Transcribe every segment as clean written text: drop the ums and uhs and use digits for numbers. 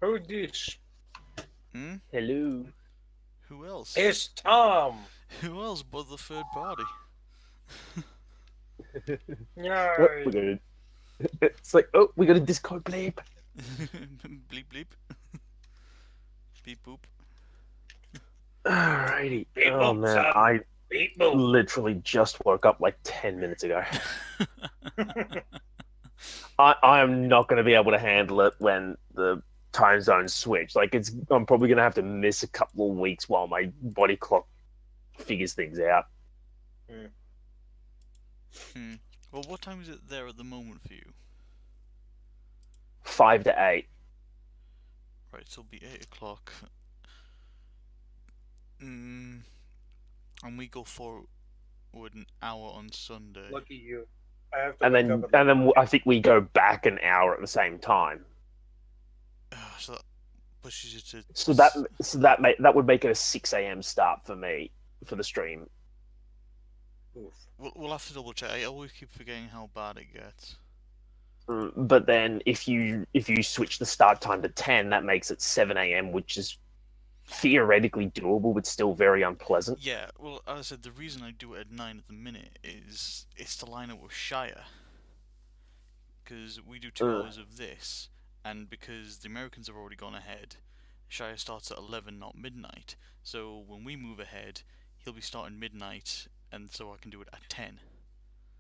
Who this? Hmm? Hello. Who else? It's Tom. Who else but the third party? What Yay. we're gonna? It's like, oh, we got a Discord bleep. Bleep bleep. Beep boop. Alrighty. Beep Oh boop, man, son. I Beep boop. literally just woke up like 10 minutes ago. I am not going to be able to handle it when the time zones switch. Like, I'm probably going to have to miss a couple of weeks while my body clock figures things out. Hmm. Well, what time is it there at the moment for you? 5 to 8. Right, so it'll be 8 o'clock. And we go forward an hour on Sunday. Lucky you. I have to And wake then up at I think we go back an hour at the same time. So that pushes you to. So that would make it a 6 a.m. start for me for the stream. Oof. We'll have to double check. I always keep forgetting how bad it gets. But then if you switch the start time to 10, that makes it 7 a.m., which is theoretically doable, but still very unpleasant. Yeah, well, as I said, the reason I do it at 9 at the minute is it's to line up with Shire. Because we do 2 hours of this, and because the Americans have already gone ahead, Shire starts at 11, not midnight. So when we move ahead, he'll be starting midnight, and so I can do it at 10.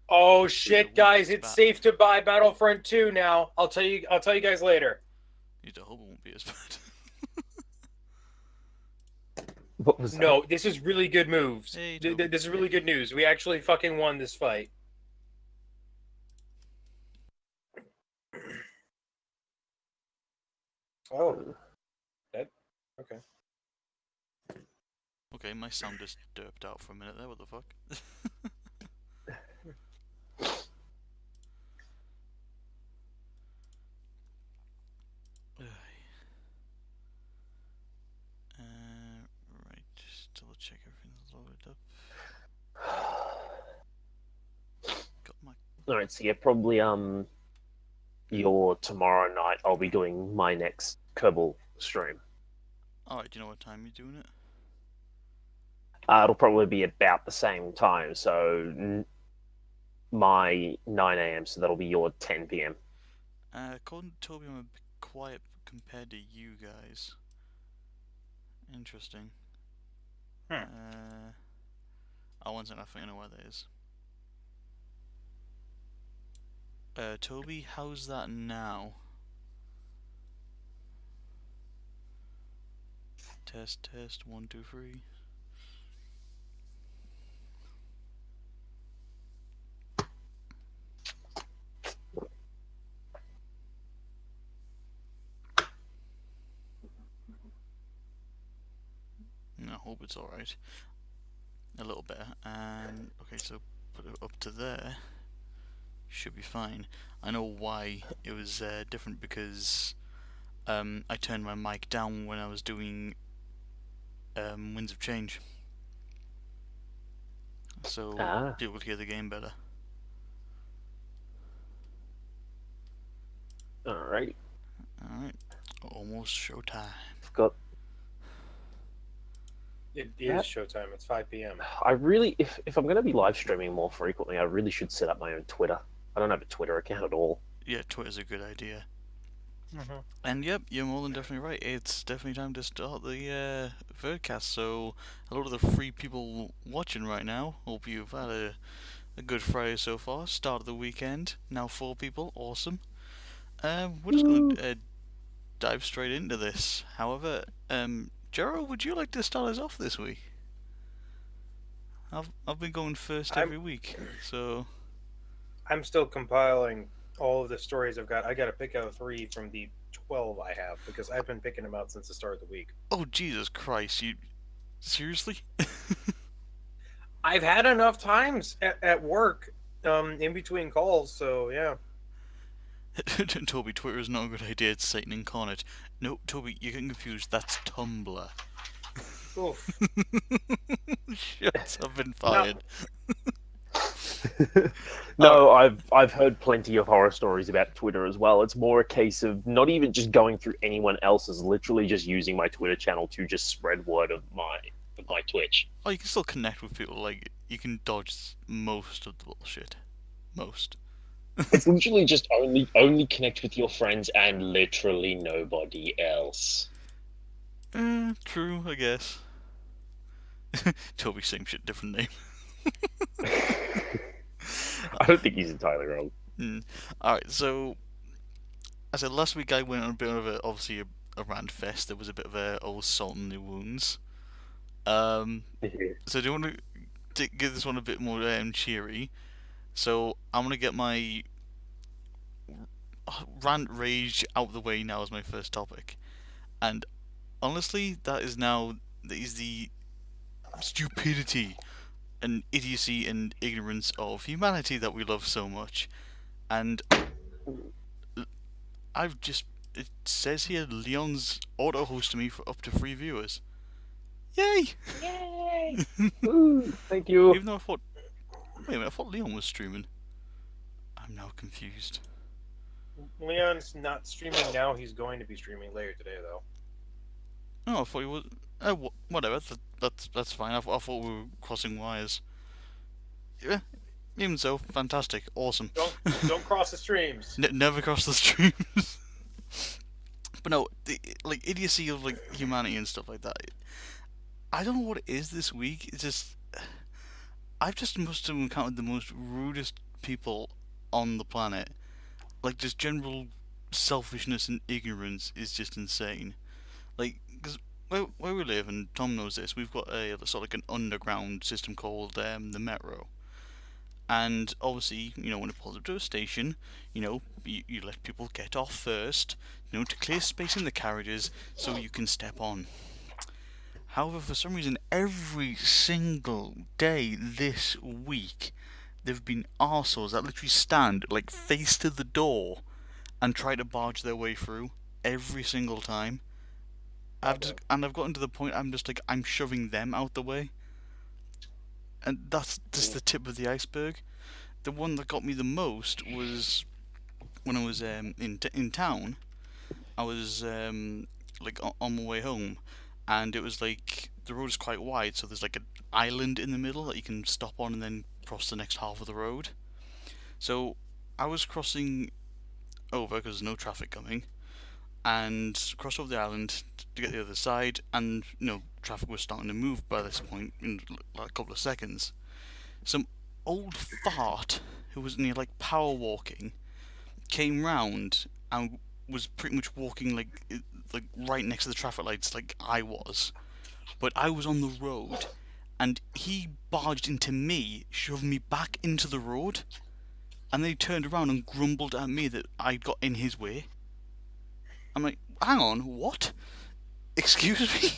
Oh shit, guys! It's safe to buy Battlefront 2 now. I'll tell you guys later. You hope it won't be as bad. What was that? No, this is really good moves. Hey, this is really good news. We actually fucking won this fight. Oh. That? Okay. Okay, my sound just derped out for a minute there, what the fuck? Right, just double check everything's loaded up. Got my... Alright, so yeah, probably your tomorrow night I'll be doing my next Kerbal stream. Alright, do you know what time you're doing it? It'll probably be about the same time, so my 9 a.m., so that'll be your 10 p.m. According to Toby, I'm a bit quiet compared to you guys. Interesting. One second, I think I know where that is. Toby, how's that now? Test, 1, 2, 3. I hope it's alright. A little better. And okay, so put it up to there. Should be fine. I know why it was different because I turned my mic down when I was doing Winds of Change, so people could hear the game better. Alright. Alright, almost showtime. It is showtime. It's 5 p.m. I really, if I'm going to be live streaming more frequently, I really should set up my own Twitter. I don't have a Twitter account at all. Yeah, Twitter's a good idea. And yep, you're more than definitely right. It's definitely time to start the Furcast. So, hello to the 3 people watching right now. Hope you've had a good Friday so far. Start of the weekend. Now 4 people. Awesome. We're just going to dive straight into this. However, Gerald, would you like to start us off this week? I've been going first every week, so I'm still compiling all of the stories I've got. I got to pick out 3 from the 12 I have because I've been picking them out since the start of the week. Oh Jesus Christ! You seriously? I've had enough times at work, in between calls, so yeah. Toby, Twitter is not a good idea. It's Satan incarnate. No, Toby, you're getting confused. That's Tumblr. Oof. Shit, I've been fired. No, I've heard plenty of horror stories about Twitter as well. It's more a case of not even just going through anyone else's, literally just using my Twitter channel to just spread word of my Twitch. Oh, you can still connect with people. Like, you can dodge most of the bullshit. Most. It's literally just only connect with your friends and literally nobody else. True, I guess. Toby, same shit, different name. I don't think he's entirely wrong. Alright, so I said last week I went on a bit of obviously a rant fest. There was a bit of a old salt in the wounds. So do you want to give this one a bit more cheery? So I'm gonna get my rant rage out of the way now as my first topic, and honestly, that is the stupidity and idiocy and ignorance of humanity that we love so much. And it says here Leon's auto hosted me for up to 3 viewers. Yay! Yay! Ooh, thank you. Even though I thought, wait a minute, I thought Leon was streaming. I'm now confused. Leon's not streaming now. He's going to be streaming later today, though. Oh, I thought he was. Whatever. That's fine. I thought we were crossing wires. Yeah. Even so, fantastic, awesome. Don't cross the streams. Never cross the streams. But no, the idiocy of humanity and stuff like that. I don't know what it is this week. It's just I've just must have encountered the most rudest people on the planet. Like, just general selfishness and ignorance is just insane. Like, because where we live, and Tom knows this, we've got a sort of like an underground system called the metro. And obviously, when it pulls up to a station, you let people get off first, to clear space in the carriages so you can step on. However, for some reason, every single day this week, there have been arseholes that literally stand, face to the door and try to barge their way through every single time. I've gotten to the point I'm shoving them out the way. And that's just the tip of the iceberg. The one that got me the most was when I was in town. I was on my way home, and it was the road is quite wide, so there's an island in the middle that you can stop on and then cross the next half of the road. So I was crossing over because there's no traffic coming, and crossed over the island to get the other side, and traffic was starting to move by this point in a couple of seconds. Some old fart who was near power walking came round and was pretty much walking right next to the traffic lights like I was, but I was on the road, and he barged into me, shoved me back into the road, and then he turned around and grumbled at me that I got in his way. I'm like, hang on, what? Excuse me?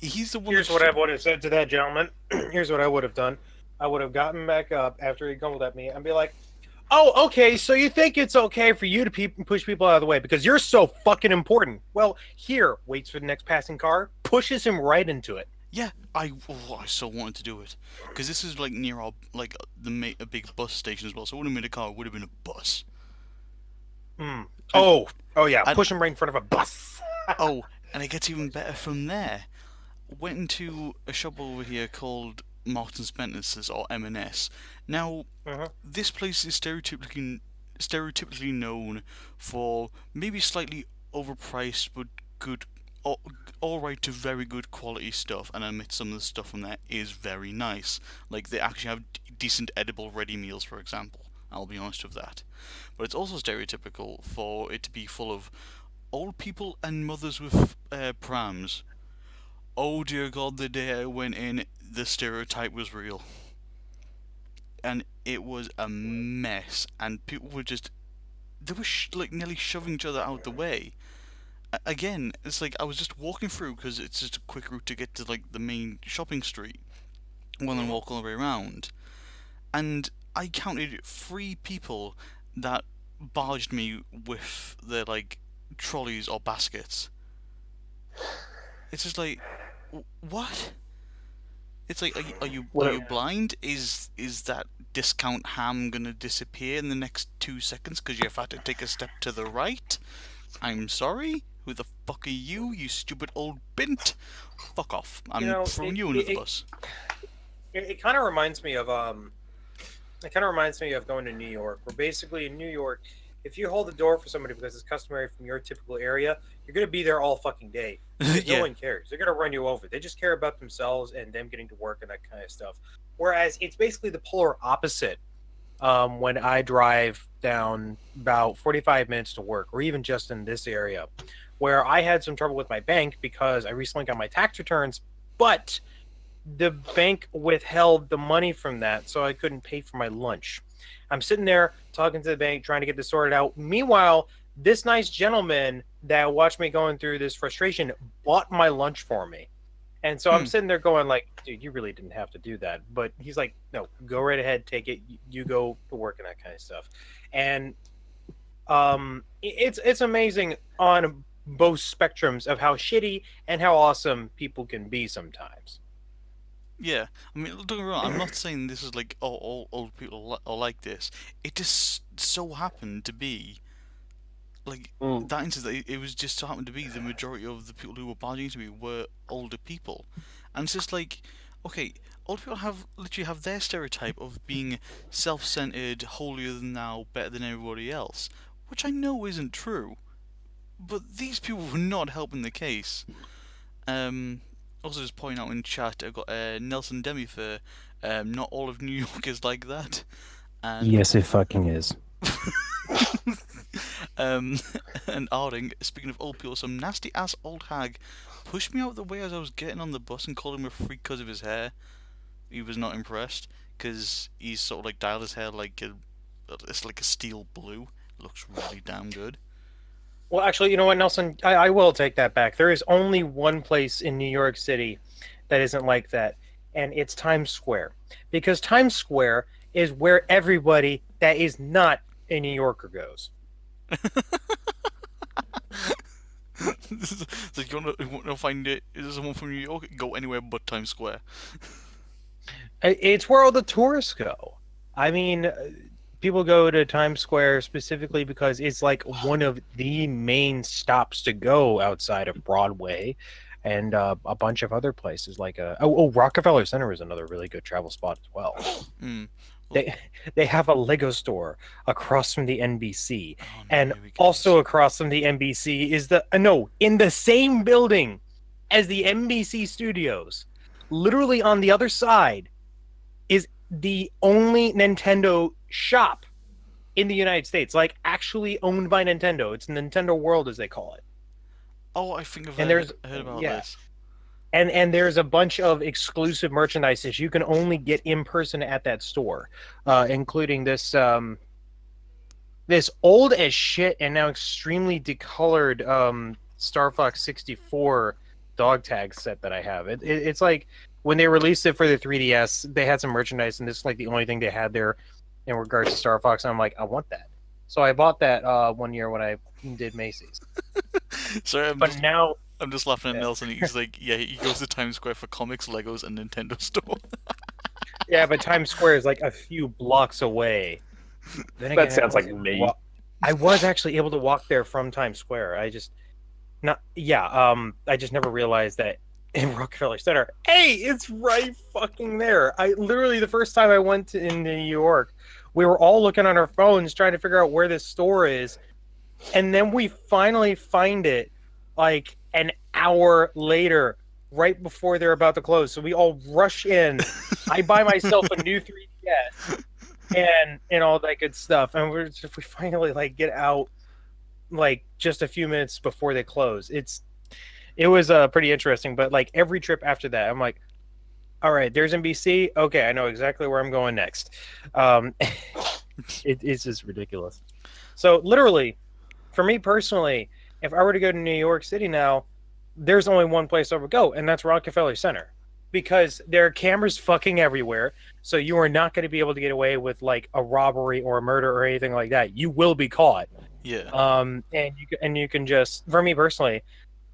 He's the one. Here's what I would have said to that gentleman. Here's what I would have done. I would have gotten back up after he grumbled at me and be like, "Oh, okay, so you think it's okay for you to push people out of the way because you're so fucking important? Well, here," waits for the next passing car, pushes him right into it. Yeah, I so wanted to do it because this is near our a big bus station as well. So it wouldn't have been a car; it would have been a bus. Oh yeah, push him right in front of a bus. Oh, and it gets even better from there. Went into a shop over here called Marks and Spencer's, or M&S. Now, this place is stereotypically known for maybe slightly overpriced but good, alright to very good quality stuff, and I admit some of the stuff from there is very nice. They actually have decent edible ready meals, for example. I'll be honest with that. But it's also stereotypical for it to be full of old people and mothers with prams. Oh dear God, the day I went in, the stereotype was real. And it was a mess, and people were they were nearly shoving each other out the way. Again, it's I was just walking through because it's just a quick route to get to the main shopping street, rather than walk all the way around. And I counted 3 people that barged me with their trolleys or baskets. It's just what? It's like, are you Well, blind? Is that discount ham gonna disappear in the next 2 seconds because you've had to take a step to the right? I'm sorry. Who the fuck are you? You stupid old bint. Fuck off. You I'm know, throwing you under the bus. it kind of reminds me of it kind of reminds me of going to New York, where basically in New York, if you hold the door for somebody because it's customary from your typical area, you're gonna be there all fucking day. Because Yeah. no one cares. They're gonna run you over. They just care about themselves and them getting to work and that kind of stuff. Whereas it's basically the polar opposite. When I drive down about 45 minutes to work, or even just in this area, where I had some trouble with my bank because I recently got my tax returns, but the bank withheld the money from that, so I couldn't pay for my lunch. I'm sitting there talking to the bank, trying to get this sorted out. Meanwhile, this nice gentleman that watched me going through this frustration bought my lunch for me. And so I'm sitting there going like, dude, you really didn't have to do that. But he's like, no, go right ahead, take it. You go to work and that kind of stuff. And it's amazing on both spectrums of how shitty and how awesome people can be sometimes. Yeah, I mean, don't get me wrong. I'm not saying this is like all old people are like this. It just so happened to be like that instance. It was just so happened to be the majority of the people who were barging into me were older people, and it's just like, okay, old people literally have their stereotype of being self-centered, holier than thou, better than everybody else, which I know isn't true. But these people were not helping the case. Also, just pointing out in chat, I've got Nelson Demi for not all of New York is like that. And, Yes, it fucking is. and Arding, speaking of old people, some nasty ass old hag pushed me out of the way as I was getting on the bus and called him a freak because of his hair. He was not impressed because he's sort of like dyed his hair like it's like a steel blue. It looks really damn good. Well, actually, you know what, Nelson? I will take that back. There is only one place in New York City that isn't like that, and it's Times Square. Because Times Square is where everybody that is not a New Yorker goes. So you want to find it? Is there someone from New York? Go anywhere but Times Square. It's where all the tourists go. I mean, people go to Times Square specifically because it's like one of the main stops to go outside of Broadway and a bunch of other places like Rockefeller Center is another really good travel spot as well. They have a Lego store across from the NBC, and also across from the NBC is in the same building as the NBC studios, literally on the other side, is the only Nintendo shop in the United States, like actually owned by Nintendo. It's Nintendo World, as they call it. Oh, I think I've heard about this. And there's a bunch of exclusive merchandise that you can only get in person at that store, including this this old as shit and now extremely decolored Star Fox 64 dog tag set that I have. It's like when they released it for the 3DS, they had some merchandise, and this is like the only thing they had there in regards to Star Fox. And I'm like, I want that. So I bought that one year when I did Macy's. Sorry, now I'm just laughing at Nelson. He's like, yeah, he goes to Times Square for comics, Legos, and Nintendo store. Yeah, but Times Square is like a few blocks away. Then again, that sounds like me. I was actually able to walk there from Times Square. I just never realized that in Rockefeller Center, hey, it's right fucking there. I literally, the first time I went in New York, we were all looking on our phones trying to figure out where this store is, and then we finally find it like an hour later, right before they're about to close. So we all rush in. I buy myself a new 3DS and all that good stuff, and we finally like get out like just a few minutes before they close. It was pretty interesting, but like every trip after that, I'm like, all right, there's NBC. Okay, I know exactly where I'm going next. It's just ridiculous. So literally, for me personally, if I were to go to New York City now, there's only one place I would go, and that's Rockefeller Center, because there are cameras fucking everywhere. So you are not going to be able to get away with like a robbery or a murder or anything like that. You will be caught. Yeah. And you can just, for me personally,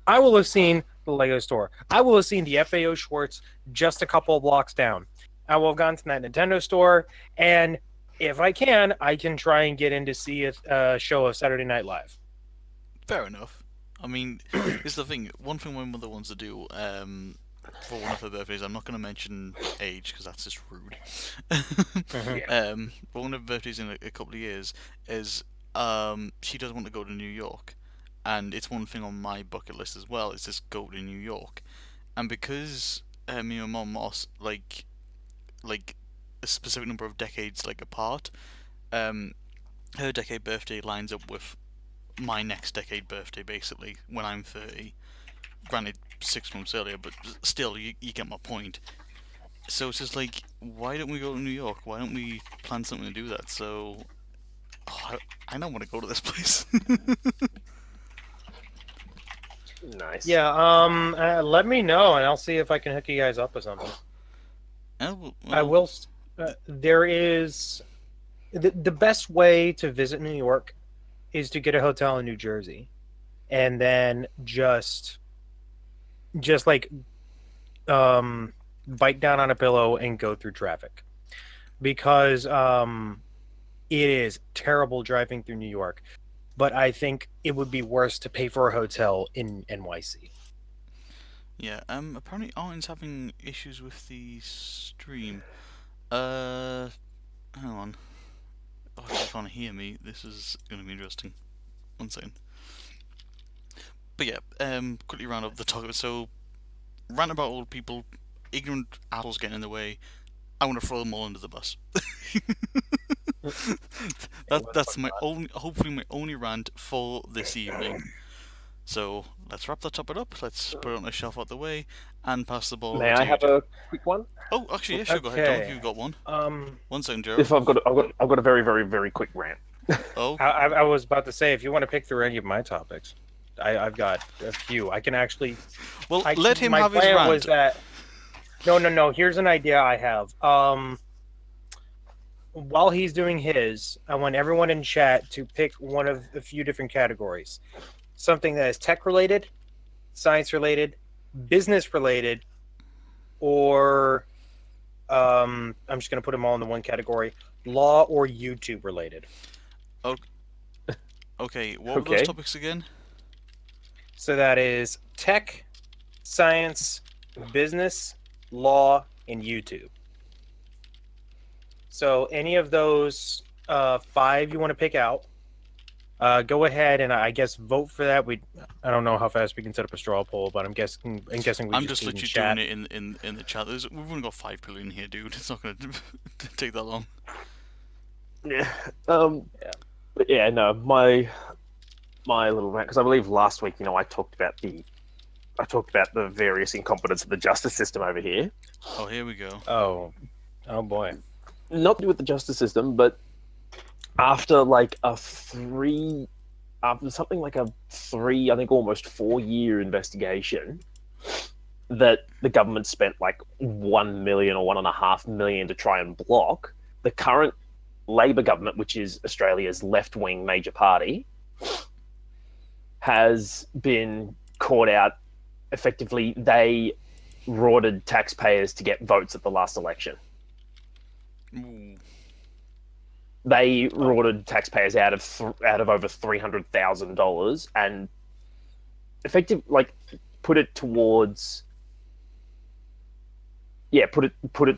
I will have seen the Lego store. I will have seen the FAO Schwartz just a couple of blocks down. I will have gone to that Nintendo store, and if I can try and get in to see a show of Saturday Night Live. Fair enough. I mean, it's the thing. One thing my mother wants to do for one of her birthdays, I'm not going to mention age because that's just rude. But one of her birthdays in a couple of years is she does want to go to New York, and it's one thing on my bucket list as well. Is just go to New York, and because me and my mum are like a specific number of decades like apart, her decade birthday lines up with my next decade birthday, basically, when I'm 30. Granted, 6 months earlier, but still, you get my point. So it's just like, why don't we go to New York? Why don't we plan something to do that? So, I don't want to go to this place. Nice. Yeah, let me know, and I'll see if I can hook you guys up with something. I will. There is the best way to visit New York is to get a hotel in New Jersey, and then just like bite down on a pillow and go through traffic, because it is terrible driving through New York. But I think it would be worse to pay for a hotel in NYC. Yeah. Apparently, Arden's having issues with the stream. Hang on. Oh, if you can't hear me, this is going to be interesting. 1 second. But yeah, quickly round up the topic. So, rant about old people, ignorant assholes getting in the way. I want to throw them all under the bus. That's my only, hopefully my only rant for this evening. So let's wrap that topic up. Let's put it on a shelf out the way and pass the ball. May to I you, have Joe. a quick one? Oh, actually, yeah, sure. Go ahead, Tom, if you've got one. 1 second, Joe. If I've got a very, very, very quick rant. Oh, I was about to say, if you want to pick through any of my topics, I've got a few. I can actually. well, let him my have his plan rant. was that. No. Here's an idea I have. While he's doing his, I want everyone in chat to pick one of a few different categories. Something that is tech related, science related, business related, or I'm just going to put them all into one category: law or YouTube related. Okay, what were those topics again? So that is tech, science, business, law, and YouTube. So any of those 5 you want to pick out, go ahead and I guess vote for that. I don't know how fast we can set up a straw poll, but I'm guessing we I'm just do literally chat. doing it in the chat. We've only got 5 people in here, dude. It's not going to take that long. Yeah. But yeah, no, my little rant, because I believe last week, I talked about the various incompetence of the justice system over here. Oh, here we go. Oh boy. Not to do with the justice system, but after something like a 3, I think almost 4-year investigation, that the government spent like 1 million or 1.5 million to try and block, the current Labour government, which is Australia's left-wing major party, has been caught out. Effectively, they rorted taxpayers to get votes at the last election. Ooh. They rorted taxpayers out of over $300,000 and put it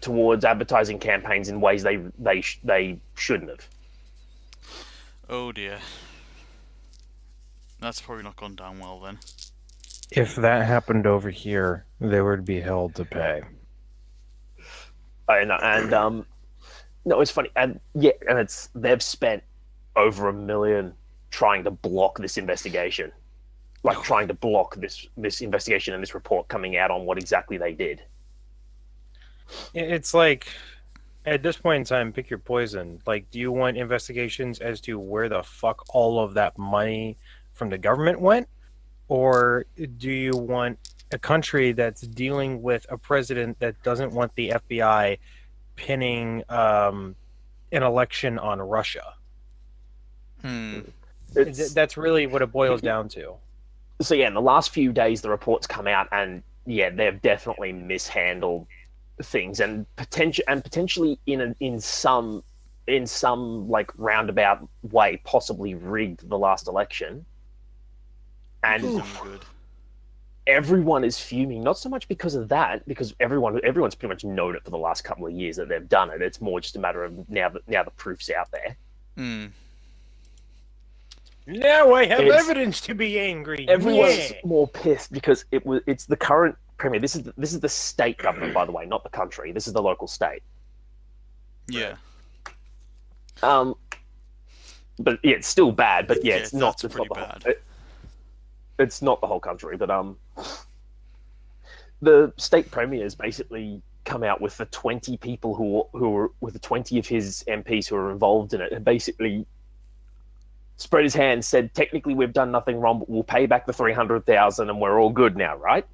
towards advertising campaigns in ways they shouldn't have. Oh dear. That's probably not gone down well then. If that happened over here, they would be held to pay. I know, and no, it's funny, and yeah, and they've spent over $1 million trying to block this investigation, trying to block this investigation and this report coming out on what exactly they did. It's like, at this point in time, pick your poison. Like, do you want investigations as to where the fuck all of that money from the government went? Or do you want a country that's dealing with a president that doesn't want the FBI pinning an election on Russia? That's really what it boils down to. So yeah, in the last few days, the reports come out, and yeah, they've definitely mishandled things, and potentially in some like roundabout way, possibly rigged the last election. And Good. everyone is fuming, not so much because of that, because everyone's pretty much known it for the last couple of years that they've done it. It's more just a matter of now the proof's out there. Mm. Now I have evidence to be angry. Everyone's more pissed because it's the current premier. This is the state government, by the way, not the country. This is the local state. Yeah. But yeah, it's still bad. But yeah, it's not pretty bad. It's not the whole country, but the state premier has basically come out with the 20 people who were with the 20 of his MPs who are involved in it, and basically spread his hands, said, technically we've done nothing wrong, but we'll pay back the 300,000 and we're all good now, right?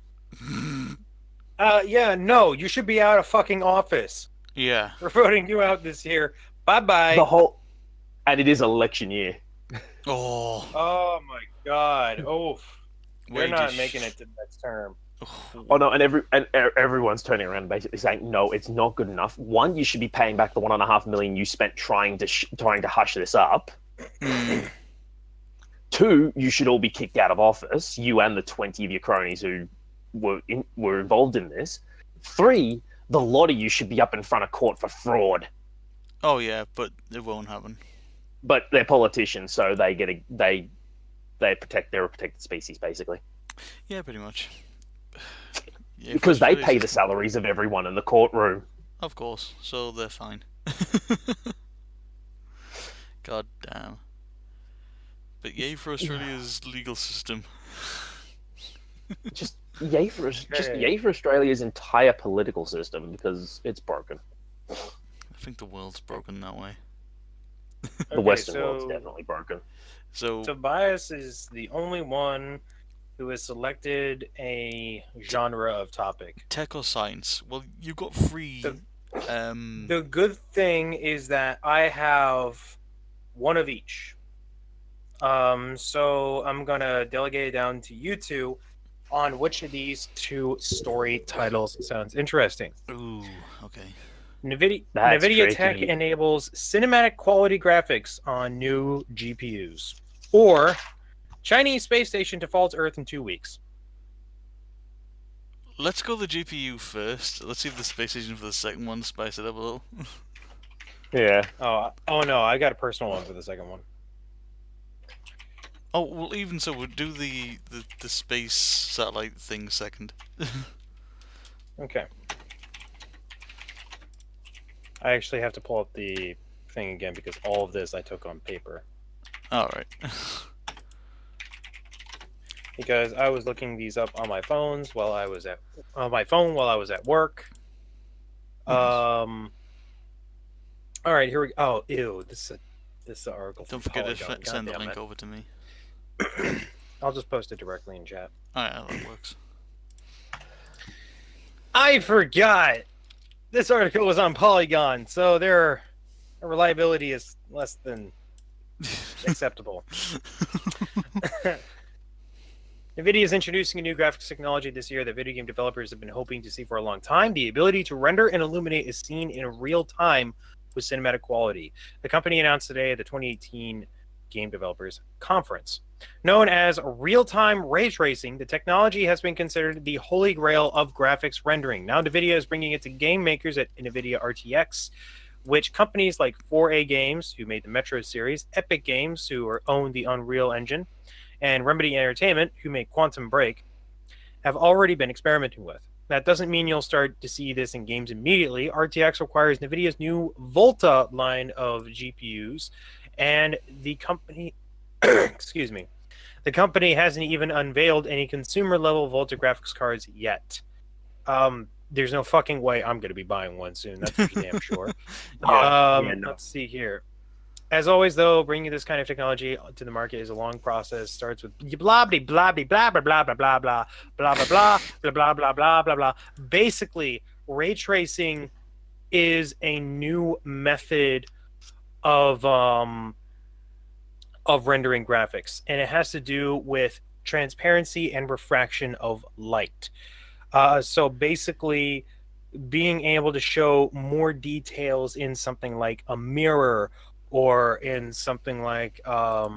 Yeah, no, you should be out of fucking office. Yeah. We're voting you out this year. Bye-bye. And it is election year. Oh. Oh my god. Oh. We're not making it to the next term. Oh no, and everyone's turning around and basically saying, no, it's not good enough. One, you should be paying back the $1.5 million you spent trying to hush this up. Two, you should all be kicked out of office, you and the 20 of your cronies who were involved in this. Three, the lot of you should be up in front of court for fraud. Oh yeah, but it won't happen. But they're politicians, so they protect their protected species, basically. Yeah, pretty much. Yeah, because they pay the salaries of everyone in the courtroom. Of course, so they're fine. God damn. But yay for Australia's legal system. Just yay for Australia's entire political system, because it's broken. I think the world's broken that way. The Western world's definitely broken. So Tobias is the only one who has selected a genre of topic. Tech or science? Well, you got three. The good thing is that I have one of each. So I'm gonna delegate it down to you two on which of these two story titles sounds interesting. Ooh, okay. NVIDIA Tech enables cinematic quality graphics on new GPUs. Or Chinese space station defaults Earth in 2 weeks. Let's go the GPU first. Let's see if the space station for the second one spice it up a little. Yeah. Oh no, I got a personal one for the second one. Oh, well, even so, we'll do the space satellite thing second. Okay. I actually have to pull up the thing again because all of this I took on paper. Alright. Because I was looking these up on my phones while I was at work. All right, here we go. Oh, ew! This is the article. Don't forget to send the link over to me. I'll just post it directly in chat. Alright, that works. I forgot. This article was on Polygon, so their reliability is less than acceptable. NVIDIA is introducing a new graphics technology this year that video game developers have been hoping to see for a long time. The ability to render and illuminate is seen in real time with cinematic quality. The company announced today at the 2018 Game Developers Conference. Known as real-time ray tracing, the technology has been considered the holy grail of graphics rendering. Now NVIDIA is bringing it to game makers at NVIDIA RTX, which companies like 4A Games, who made the Metro series, Epic Games, who own the Unreal Engine, and Remedy Entertainment, who make Quantum Break, have already been experimenting with. That doesn't mean you'll start to see this in games immediately. RTX requires NVIDIA's new Volta line of GPUs, and the company the company hasn't even unveiled any consumer-level Volta graphics cards yet. There's no fucking way I'm going to be buying one soon. That's for damn sure. Let's see here. As always, though, bringing this kind of technology to the market is a long process. Starts with blah blah blah blah blah blah blah blah blah blah blah blah blah blah blah blah blah blah. Basically, ray tracing is a new method of rendering graphics, and it has to do with transparency and refraction of light. So basically, being able to show more details in something like a mirror or in something like a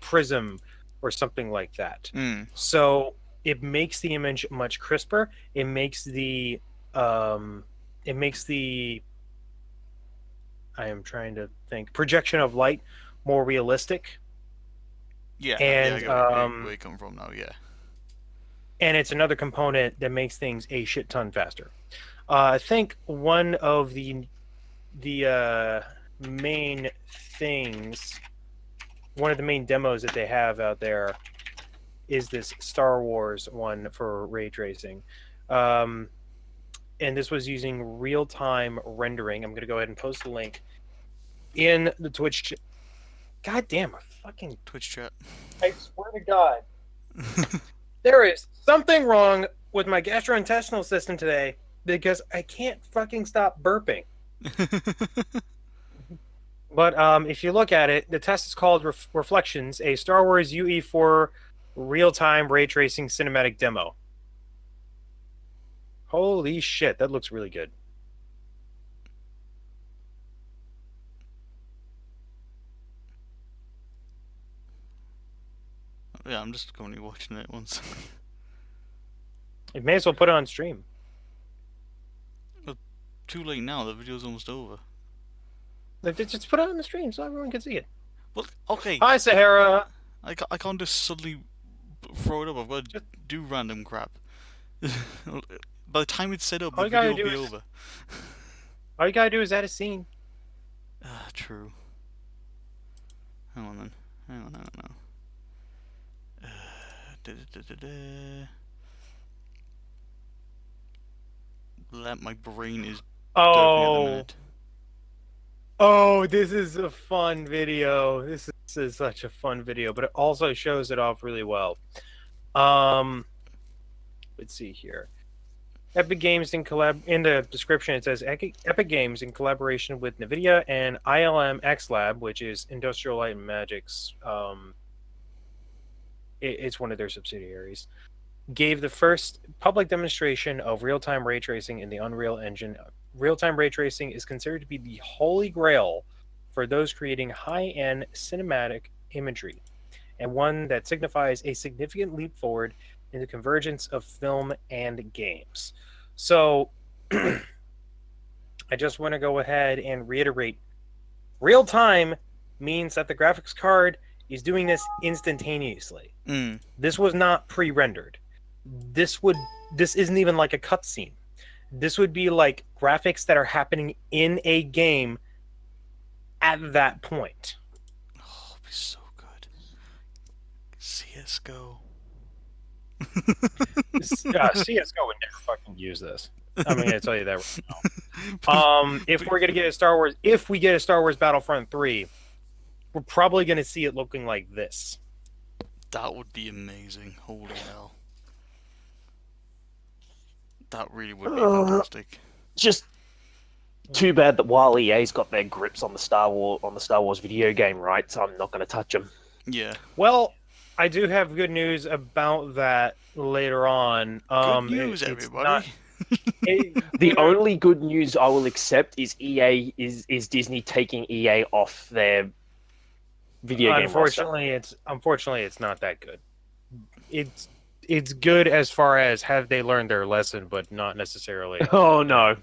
prism or something like that. So it makes the image much crisper. It makes the I am trying to think, projection of light more realistic. Yeah, And I get where you come from now. Yeah. And it's another component that makes things a shit ton faster. I think one of the main things, one of the main demos that they have out there is this Star Wars one for ray tracing. And this was using real-time rendering. I'm going to go ahead and post the link in the Twitch. God damn, a fucking Twitch chat. I swear to God. There is something wrong with my gastrointestinal system today because I can't fucking stop burping. But if you look at it, the test is called Reflections, a Star Wars UE4 real-time ray tracing cinematic demo. Holy shit, that looks really good. Yeah, I'm just currently watching it once. You may as well put it on stream. Well, too late now, the video's almost over. Just put it on the stream so everyone can see it. Well, okay. Hi, Sahara. I can't just suddenly throw it up. I've got to do random crap. By the time it's set up, the video will be over. All you gotta do is add a scene. True. Hang on then. Hang on. My brain is derping at the minute. Oh, this is a fun video. This is such a fun video, but it also shows it off really well. Let's see here. Epic Games in the description it says Epic Games in collaboration with NVIDIA and ILM X Lab, which is Industrial Light and Magic's it's one of their subsidiaries, gave the first public demonstration of real-time ray tracing in the Unreal Engine. Real-time ray tracing is considered to be the holy grail for those creating high-end cinematic imagery, and one that signifies a significant leap forward in the convergence of film and games. So I just want to go ahead and reiterate, real-time means that the graphics card is doing this instantaneously. This was not pre-rendered. This isn't even like a cutscene. This would be like graphics that are happening in a game at that point. Oh, it'd be so good. CSGO. CSGO would never fucking use this. I'm gonna tell you that right now. If we get a Star Wars Battlefront 3, we're probably gonna see it looking like this. That would be amazing. Holy hell. That really would be fantastic. Just too bad that while EA's got their grips on the Star Wars video game rights, I'm not going to touch them. Yeah. Well, I do have good news about that later on. Good news, everybody. The only good news I will accept is is Disney taking EA off their video game roster. Unfortunately, it's not that good. It's good as far as have they learned their lesson, but not necessarily. Oh no.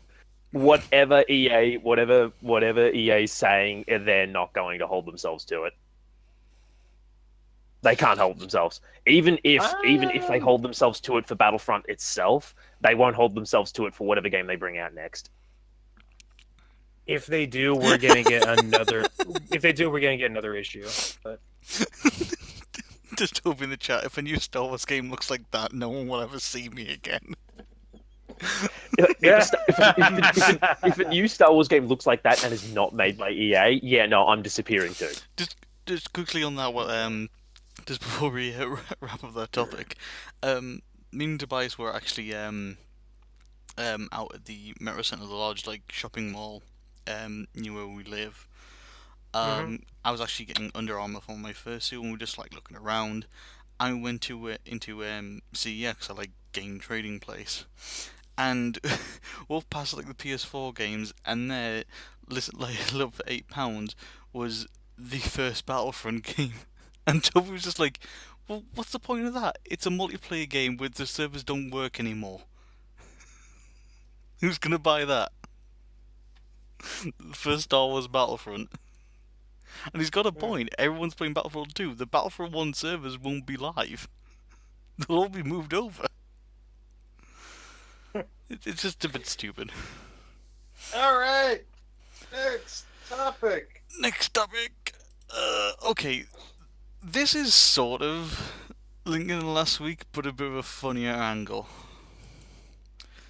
Whatever EA's saying, they're not going to hold themselves to it. They can't hold themselves. Even if they hold themselves to it for Battlefront itself, they won't hold themselves to it for whatever game they bring out next. If they do, we're gonna get another. If they do, we're gonna get another issue. But just hope in the chat, if a new Star Wars game looks like that, no one will ever see me again. If a new Star Wars game looks like that and is not made by EA, yeah, no, I'm disappearing too. Just quickly on that, just before we wrap up that topic, me and Tobias were actually out at the Metro Centre, the large shopping mall near where we live. I was actually getting Under Armour for my fursuit, and we were just looking around, I went to into CEX, a like game trading place, and walked past like the PS4 games, and there, listen, like look for £8 was the first Battlefront game, and Toby was just like, "Well, what's the point of that? It's a multiplayer game where the servers don't work anymore. Who's gonna buy that?" The first Star Wars Battlefront. And he's got a point. Everyone's playing Battlefront 2. The Battlefront 1 servers won't be live. They'll all be moved over. It's just a bit stupid. All right. Next topic. Next topic. Okay. This is sort of linking to last week, but a bit of a funnier angle.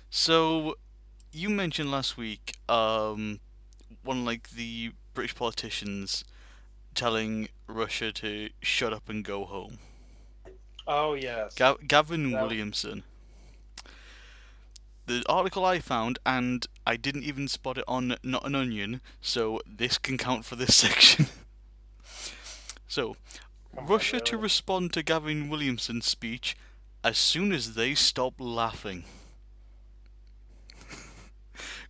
So, you mentioned last week, one like the British politicians telling Russia to shut up and go home. Oh, yes. Gavin Williamson. The article I found, and I didn't even spot it on Not an Onion, so this can count for this section. So, Russia to respond to Gavin Williamson's speech as soon as they stop laughing.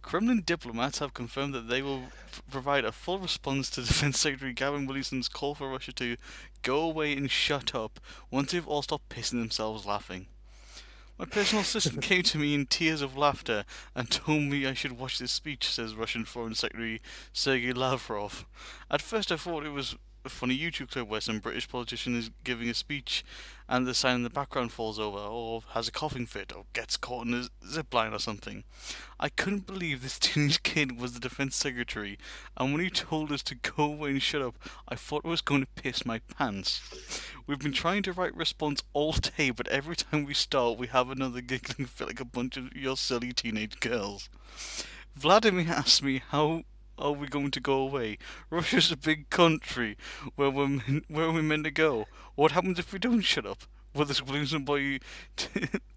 Kremlin diplomats have confirmed that they will provide a full response to Defense Secretary Gavin Williamson's call for Russia to go away and shut up once they've all stopped pissing themselves laughing. My personal assistant came to me in tears of laughter and told me I should watch this speech, says Russian Foreign Secretary Sergei Lavrov. At first I thought it was a funny YouTube clip where some British politician is giving a speech and the sign in the background falls over, or has a coughing fit, or gets caught in a zip line or something. I couldn't believe this teenage kid was the defense secretary, and when he told us to go away and shut up, I thought I was going to piss my pants. We've been trying to write response all day, but every time we start, we have another giggling fit like a bunch of your silly teenage girls. Vladimir asked me how are we going to go away? Russia's a big country. Where are we meant to go? What happens if we don't shut up? Will this Williamson boy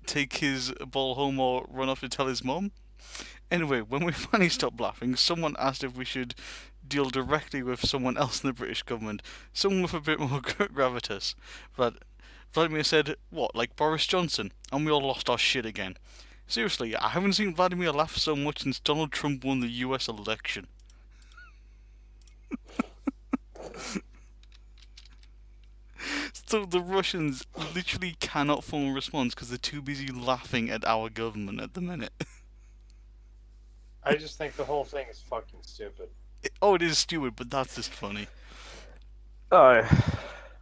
take his ball home or run off to tell his mom? Anyway, when we finally stopped laughing, someone asked if we should deal directly with someone else in the British government, someone with a bit more gravitas. But Vladimir said, "What, like Boris Johnson?" And we all lost our shit again. Seriously, I haven't seen Vladimir laugh so much since Donald Trump won the US election. So the Russians literally cannot form a response because they're too busy laughing at our government at the minute. I just think the whole thing is fucking stupid. It is stupid, but that's just funny. Oh.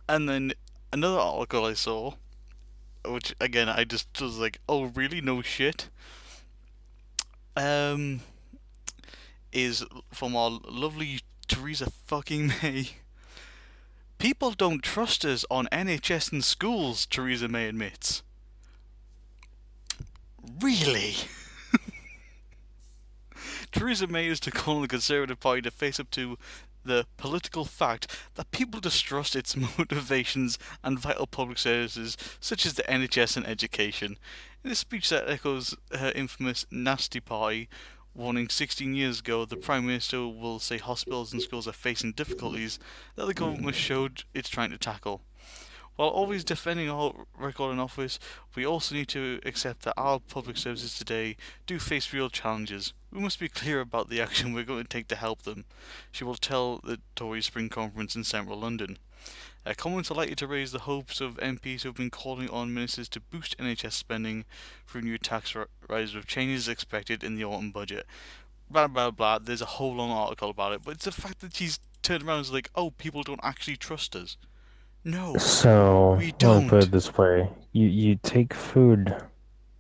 And then another article I saw, which again I just was like, oh really? No shit. Is from our lovely Theresa fucking May. People don't trust us on NHS and schools, Theresa May admits. Really? Theresa May is to call on the Conservative Party to face up to the political fact that people distrust its motivations and vital public services such as the NHS and education. In a speech that echoes her infamous Nasty Party, warning 16 years ago the Prime Minister will say hospitals and schools are facing difficulties that the government showed it's trying to tackle. While always defending our record in office, we also need to accept that our public services today do face real challenges. We must be clear about the action we're going to take to help them, she will tell the Tory Spring Conference in central London. Comments are likely to raise the hopes of MPs who have been calling on ministers to boost NHS spending through new tax rises with changes expected in the autumn budget. Blah blah blah, there's a whole long article about it, but it's the fact that she's turned around and is like, oh, people don't actually trust us. No, so, we don't. I'll put it this way. You take food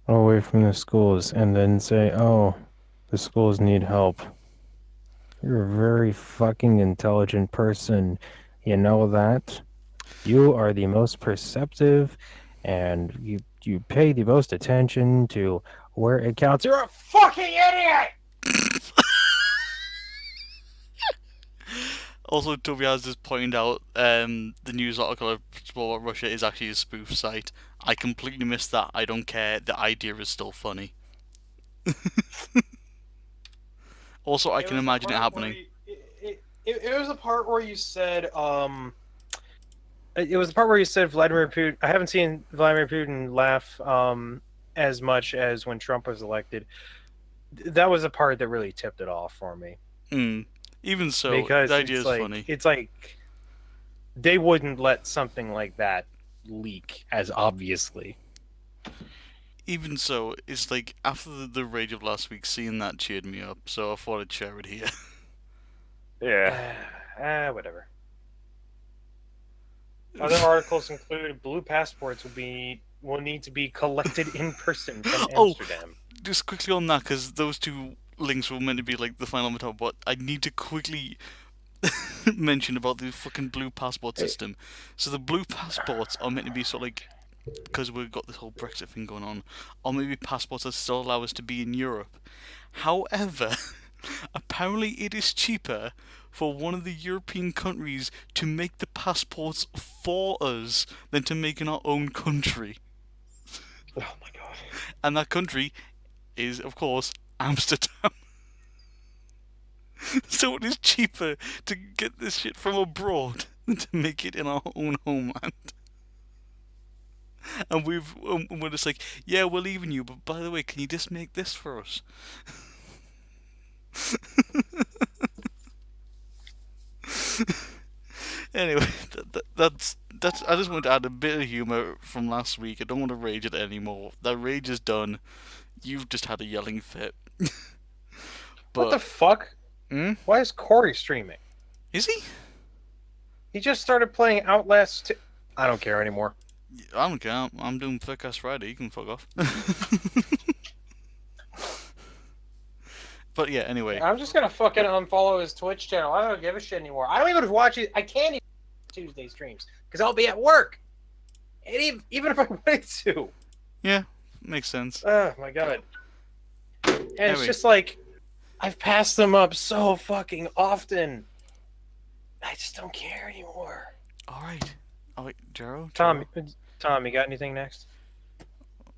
away from the schools and then say, oh, the schools need help. You're a very fucking intelligent person. You know that? You are the most perceptive, and you pay the most attention to where it counts. You're a fucking idiot! Also, Toby has just pointed out the news article about Russia is actually a spoof site. I completely missed that. I don't care. The idea is still funny. Also, I can imagine it happening. It was a part where you said, It was the part where you said Vladimir Putin. I haven't seen Vladimir Putin laugh as much as when Trump was elected. That was the part that really tipped it off for me. Even so, Because the idea is funny. it's like they wouldn't let something like that leak as obviously. Even so, it's like after the rage of last week, seeing that cheered me up, so I thought I'd share it here. Yeah. Whatever. Other articles include blue passports will need to be collected in person from Amsterdam. Just quickly on that, because those two links were meant to be like the final on top, but I need to quickly mention about the fucking blue passport system. So the blue passports are meant to be sort of like, because we've got this whole Brexit thing going on, or maybe passports that still allow us to be in Europe. However, apparently it is cheaper for one of the European countries to make the passports for us than to make in our own country. Oh my god. And that country is, of course, Amsterdam. So it is cheaper to get this shit from abroad than to make it in our own homeland. And we're just like, yeah, we're leaving you, but by the way, can you just make this for us? Anyway, that's. I just want to add a bit of humour from last week. I don't want to rage at it anymore. That rage is done. You've just had a yelling fit. What the fuck? Why is Corey streaming? Is he? He just started playing Outlast 2. I don't care anymore. I don't care. I'm doing Furcast Friday. You can fuck off. But yeah, anyway. I'm just gonna fucking unfollow his Twitch channel. I don't give a shit anymore. I don't even watch it. I can't even Tuesday streams because I'll be at work. And even if I wanted to. Yeah, makes sense. Oh my god. And Anyway. it's just like I've passed them up so fucking often. I just don't care anymore. All right. Oh wait, Jero? Tom, you got anything next?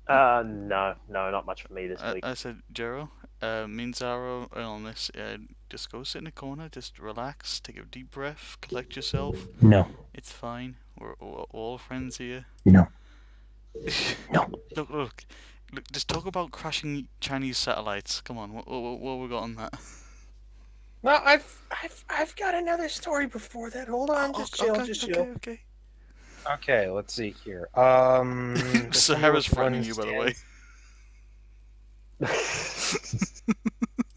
No, not much for me this week. I said, Jero, me and Zara are on this. Just go sit in the corner, just relax, take a deep breath, collect yourself. No. It's fine. We're all friends here. No. No. Look, just talk about crashing Chinese satellites. Come on, what we got on that? No, I've got another story before that. Hold on, just chill. Okay. Okay, let's see here. Sahara's threatening you, by the way.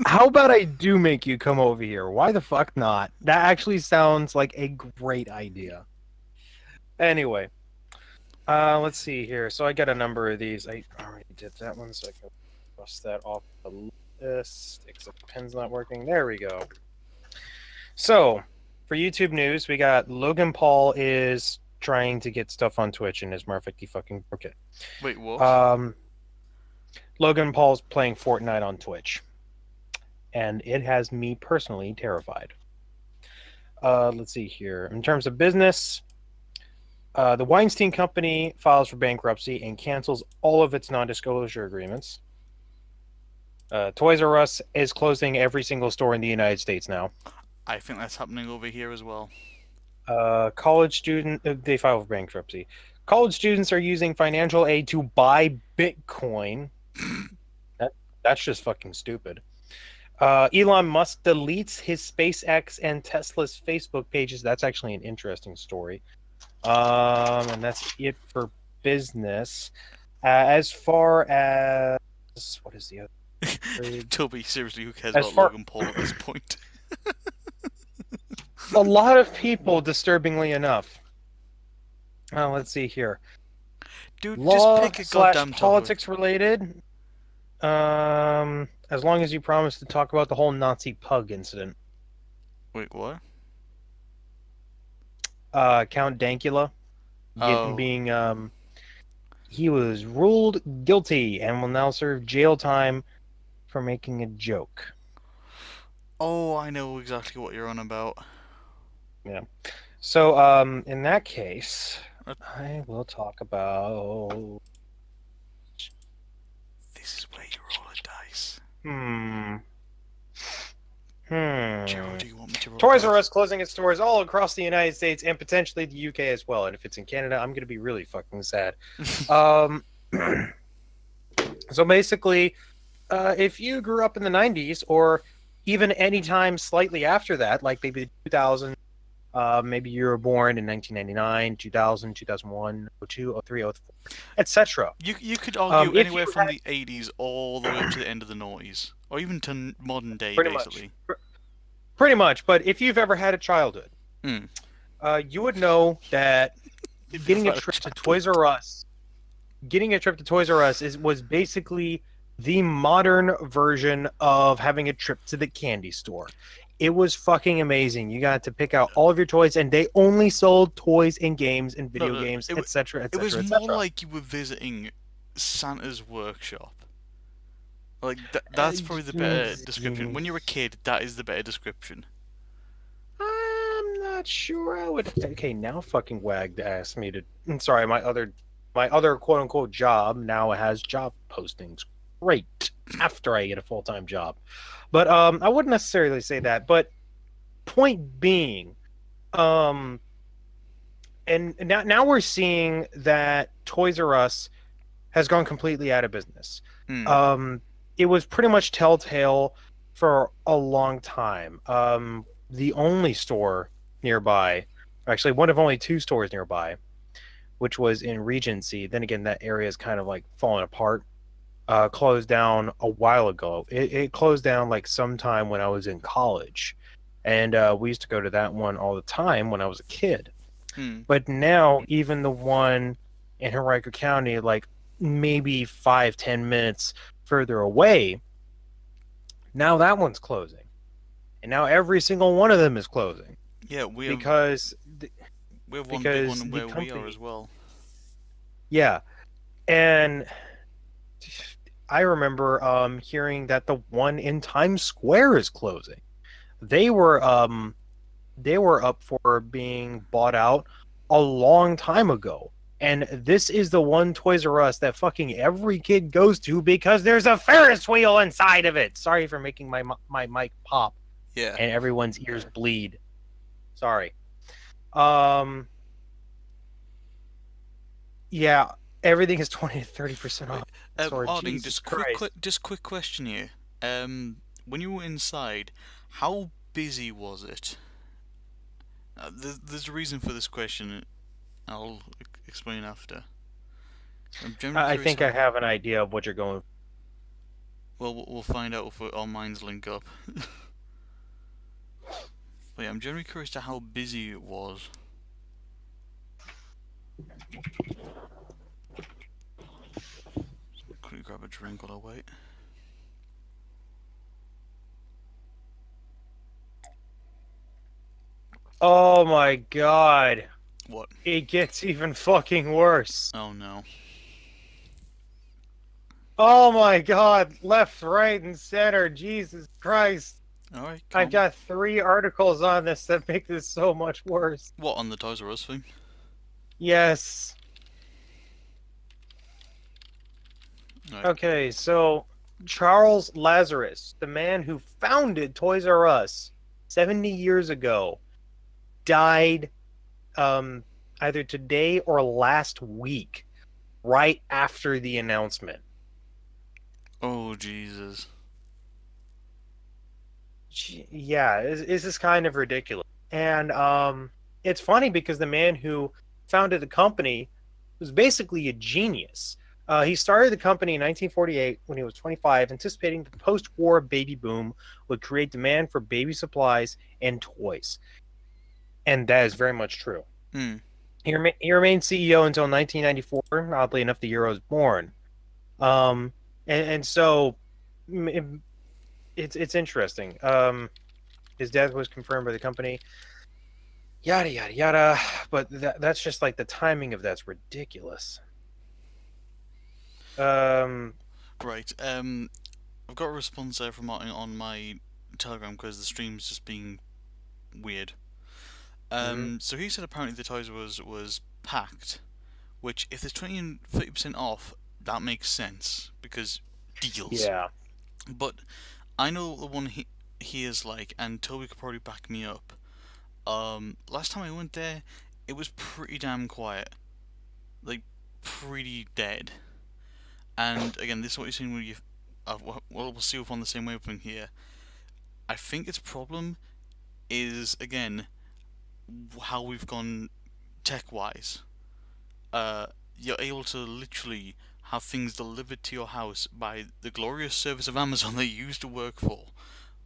How about I do make you come over here? Why the fuck not? That actually sounds like a great idea. Anyway, let's see here. So I got a number of these. I already did that one, so I can cross that off the list. Except the pen's not working. There we go. So, for YouTube news, we got Logan Paul is trying to get stuff on Twitch and is perfectly fucking broke it. Wait, what? Logan Paul's playing Fortnite on Twitch, and it has me personally terrified. Let's see here. In terms of business, the Weinstein Company files for bankruptcy and cancels all of its non-disclosure agreements. Toys R Us is closing every single store in the United States now. I think that's happening over here as well. College student, they file for bankruptcy. College students are using financial aid to buy Bitcoin. That's just fucking stupid. Elon Musk deletes his SpaceX and Tesla's Facebook pages. That's actually an interesting story. And that's it for business. As far as what is the other? Toby, seriously, who cares about Logan Paul at this point? A lot of people, disturbingly enough. Let's see here. Dude, Law just pick a goddamn topic. politics related. As long as you promise to talk about the whole Nazi pug incident. Wait, what? Count Dankula being he was ruled guilty and will now serve jail time for making a joke. Oh, I know exactly what you're on about. Yeah. So, in that case, I will talk about. This is where you roll a dice. Hmm. Gerald, do you want me to roll Toys R Us closing its doors all across the United States and potentially the UK as well. And if it's in Canada, I'm going to be really fucking sad. So basically, if you grew up in the 90s or even any time slightly after that, like maybe 2000, maybe you were born in 1999, 2000, 2001, 02, 03, 04, etc. You could argue if anywhere you from had- the 80s all the way up to the end of the noughties, or even to modern day, Pretty much. basically. Pretty much, but if you've ever had a childhood, Mm. you would know that getting a had a trip to Toys R Us, was basically the modern version of having a trip to the candy store. It was fucking amazing. You got to pick out all of your toys, and they only sold toys and games and video No, games, it etc., It was etc., more etc. like you were visiting Santa's workshop. Like that's probably the better description. When you're a kid, that is the better description. I'm not sure I would. Okay, now fucking Wag asked me to. I'm sorry, my other quote unquote job now has job postings. Great. After I get a full time job, but I wouldn't necessarily say that. But point being, and now we're seeing that Toys R Us has gone completely out of business. Mm. It was pretty much telltale for a long time. The only store nearby, actually one of only two stores nearby, which was in Regency. Then again, that area is kind of like falling apart. Closed down a while ago. It closed down like sometime when I was in college, and we used to go to that one all the time when I was a kid. Mm. But now even the one in Henrico County, like maybe 5-10 minutes further away, now that one's closing, and now every single one of them is closing Yeah, we have one big because one the where we are company- as well. yeah, and I remember hearing that the one in Times Square is closing. They were up for being bought out a long time ago. And this is the one Toys R Us that fucking every kid goes to because there's a Ferris wheel inside of it. Sorry for making my mic pop Yeah. and everyone's ears bleed. Sorry. Yeah, everything is 20 to 30% off. Sorry, Arding, Jesus Christ. just quick question here. When you were inside, how busy was it? There's a reason for this question. I'll explain after. I'm generally I curious think I have an idea of what you're going for. Well, we'll find out if our minds link up. But yeah, I'm generally curious to how busy it was. Quickly grab a drink while I wait. Oh my god. What? It gets even fucking worse. Oh no. Oh my god. Left, right, and center. Jesus Christ. Alright, I've got 3 articles on this that make this so much worse. What, on the Toys R Us thing? Yes. Right. Okay, so Charles Lazarus, the man who founded Toys R Us 70 years ago, died either today or last week, right after the announcement. Oh, Jesus. Yeah, this is kind of ridiculous. And it's funny because the man who founded the company was basically a genius. He started the company in 1948 when he was 25, anticipating the post-war baby boom would create demand for baby supplies and toys. And that is very much true. Mm. He remained CEO until 1994, oddly enough, the year I was born. And so it's interesting. His death was confirmed by the company. Yada yada yada. But that's just like the timing of that's ridiculous. Right. I've got a response there from Martin on my Telegram because the stream's just being weird. So he said apparently the Toys was packed, which if there's 20 and 30% off, that makes sense because deals. Yeah. But I know the one here's like, and Toby could probably back me up. Last time I went there, it was pretty damn quiet, like pretty dead. And again, this is what you're seeing when you. Well, we'll see if we're on the same wavelength here. I think its problem is again how we've gone tech-wise. You're able to literally have things delivered to your house by the glorious service of Amazon that you used to work for.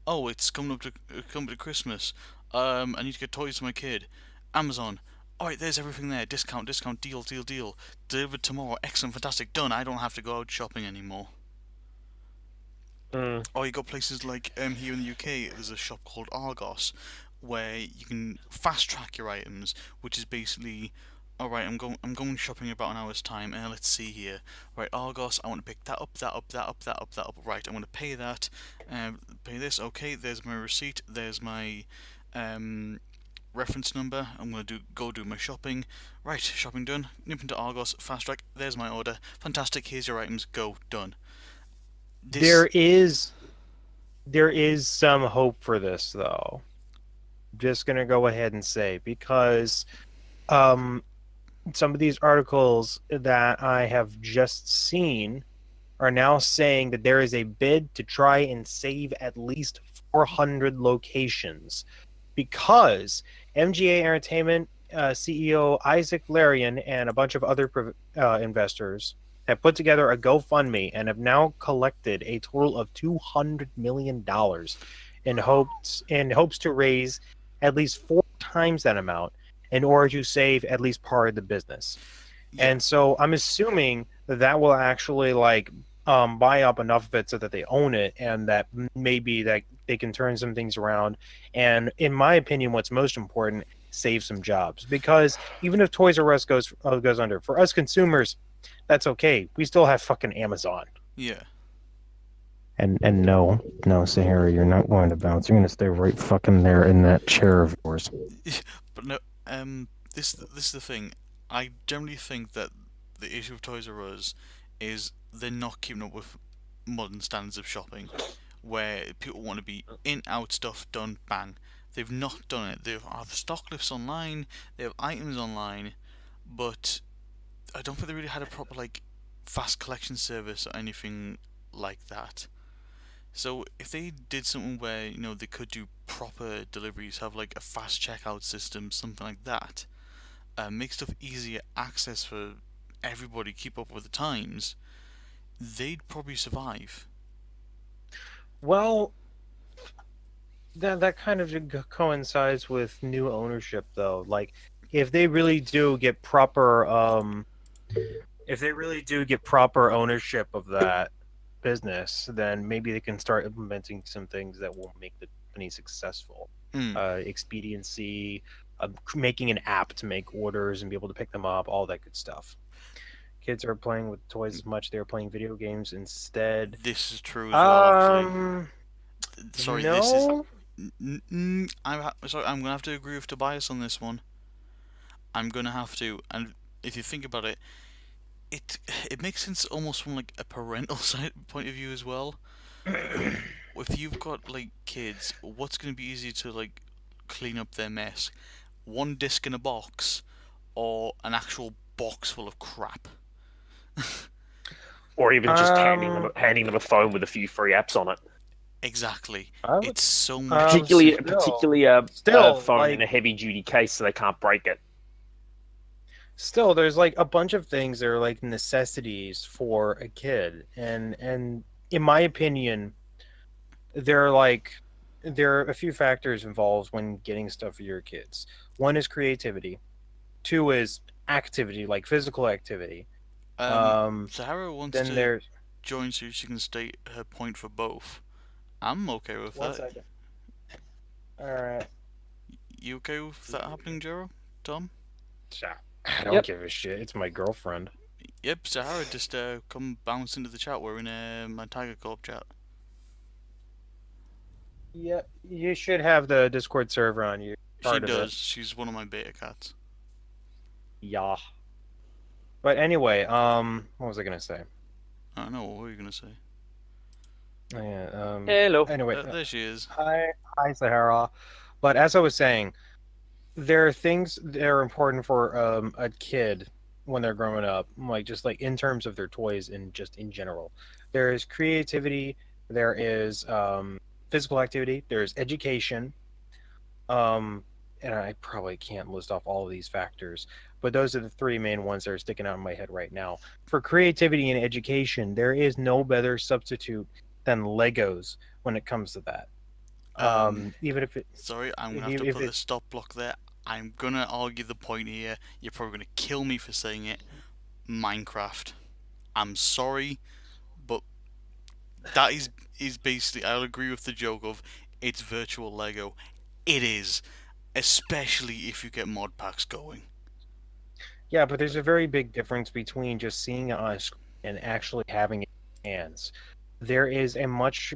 Oh, it's coming to Christmas. I need to get toys for my kid. Amazon. Alright, there's everything there. Discount, deal. Delivered tomorrow. Excellent, fantastic, done. I don't have to go out shopping anymore. Or you got places like here in the UK, there's a shop called Argos, where you can fast track your items, which is basically, alright, I'm going shopping in about an hour's time, and let's see here. Right, Argos, I want to pick that up. Right, I'm going to pay that, pay this. Okay, there's my receipt. There's my reference number. I'm going to go do my shopping. Right, shopping done. Nip into Argos, fast track. There's my order. Fantastic. Here's your items. Go, done. There is some hope for this, though. Just gonna go ahead and say, because some of these articles that I have just seen are now saying that there is a bid to try and save at least 400 locations, because MGA Entertainment CEO Isaac Larian and a bunch of other investors have put together a GoFundMe and have now collected a total of $200 million in hopes to raise at least 4 times that amount in order to save at least part of the business. Yeah. And so I'm assuming that will actually buy up enough of it so that they own it, and that maybe that they can turn some things around. And in my opinion, what's most important, save some jobs. Because even if Toys R Us goes under, for us consumers, that's okay. We still have fucking Amazon. Yeah. And no, Sahara, you're not going to bounce. You're going to stay right fucking there in that chair of yours. But no, this is the thing. I generally think that the issue of Toys R Us is they're not keeping up with modern standards of shopping, where people want to be in, out, stuff done, bang. They've not done it. They have stock lists online, they have items online, but I don't think they really had a proper fast collection service or anything like that. So if they did something where they could do proper deliveries, have a fast checkout system, something like that, make stuff easier access for everybody, keep up with the times, they'd probably survive. Well, that kind of coincides with new ownership, though. If they really do get proper ownership of that business, then maybe they can start implementing some things that will make the company successful. Expediency, making an app to make orders and be able to pick them up, all that good stuff. Kids are playing with toys as much; they're playing video games instead. This is true as well. Actually. Sorry, no? this is. Sorry, I'm gonna have to agree with Tobias on this one. I'm gonna have to, and if you think about it, it makes sense almost from a parental side point of view as well. If you've got kids, what's gonna be easier to clean up their mess? One disc in a box, or an actual box full of crap? Or even just handing them a phone with a few free apps on it. Exactly. It's so much. Particularly a phone in a heavy-duty case, so they can't break it. Still, there's a bunch of things that are necessities for a kid, and in my opinion, there are a few factors involved when getting stuff for your kids. One is creativity. 2 is activity, physical activity. Sahara wants to join so she can state her point for both. I'm okay with that. 1 second. Alright. You okay with that happening, Jero? Tom? I don't give a shit. It's my girlfriend. Yep, Sahara just come bounce into the chat. We're in my Tiger Corp chat. Yep, you should have the Discord server on you. She does. She's one of my beta cats. Yeah. But anyway, what was I gonna say? I don't know. What were you gonna say? Yeah, Hello. anyway, There she is. hi, Sahara. But as I was saying, there are things that are important for a kid when they're growing up, like just like in terms of their toys and just in general. There is creativity, there is physical activity, there is education, and I probably can't list off all of these factors, but those are the three main ones that are sticking out in my head right now. For creativity and education, there is no better substitute than Legos when it comes to that. Even if it, Sorry, I'm gonna have if to if put it, the stop block there. I'm gonna argue the point here. You're probably gonna kill me for saying it. Minecraft. I'm sorry, but that is basically. I'll agree with the joke of it's virtual Lego. It is, especially if you get mod packs going. yeah, but there's a very big difference between just seeing it on a screen and actually having it in your hands. There is a much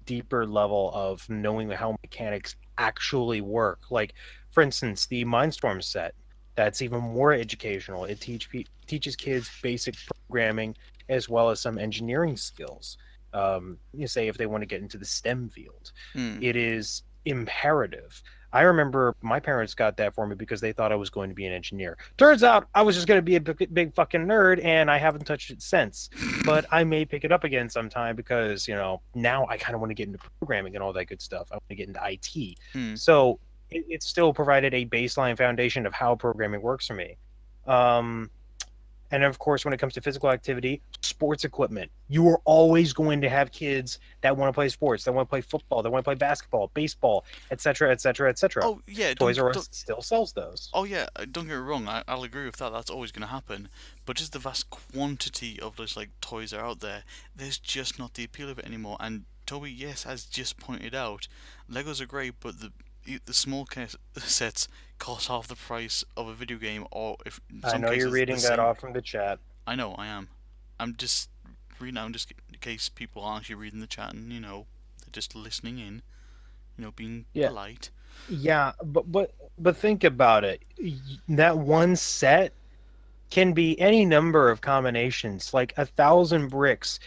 deeper level of knowing how mechanics actually work. Like, for instance, the Mindstorm set. That's even more educational. It teaches kids basic programming as well as some engineering skills. You say if they want to get into the STEM field, Hmm. it is imperative. I remember my parents got that for me because they thought I was going to be an engineer. Turns out I was just going to be a big fucking nerd, and I haven't touched it since. But I may pick it up again sometime because, now I kind of want to get into programming and all that good stuff. I want to get into IT. Hmm. So it still provided a baseline foundation of how programming works for me. And of course, when it comes to physical activity, sports equipment, you are always going to have kids that want to play sports, that want to play football, that want to play basketball, baseball, etc., etc., etc. Oh yeah, Toys R Us still sells those. Oh yeah, don't get me wrong. I'll agree with that. That's always going to happen. But just the vast quantity of those like toys are out there, there's just not the appeal of it anymore. And Toby, yes, has just pointed out, Legos are great, but the small sets cost half the price of a video game, or if in I some know cases you're reading the that same. off from the chat. I know I am. I'm just reading out just in case people aren't actually reading the chat and they're just listening in, being Yeah. polite. Yeah, but think about it. That one set can be any number of combinations. Like 1,000 bricks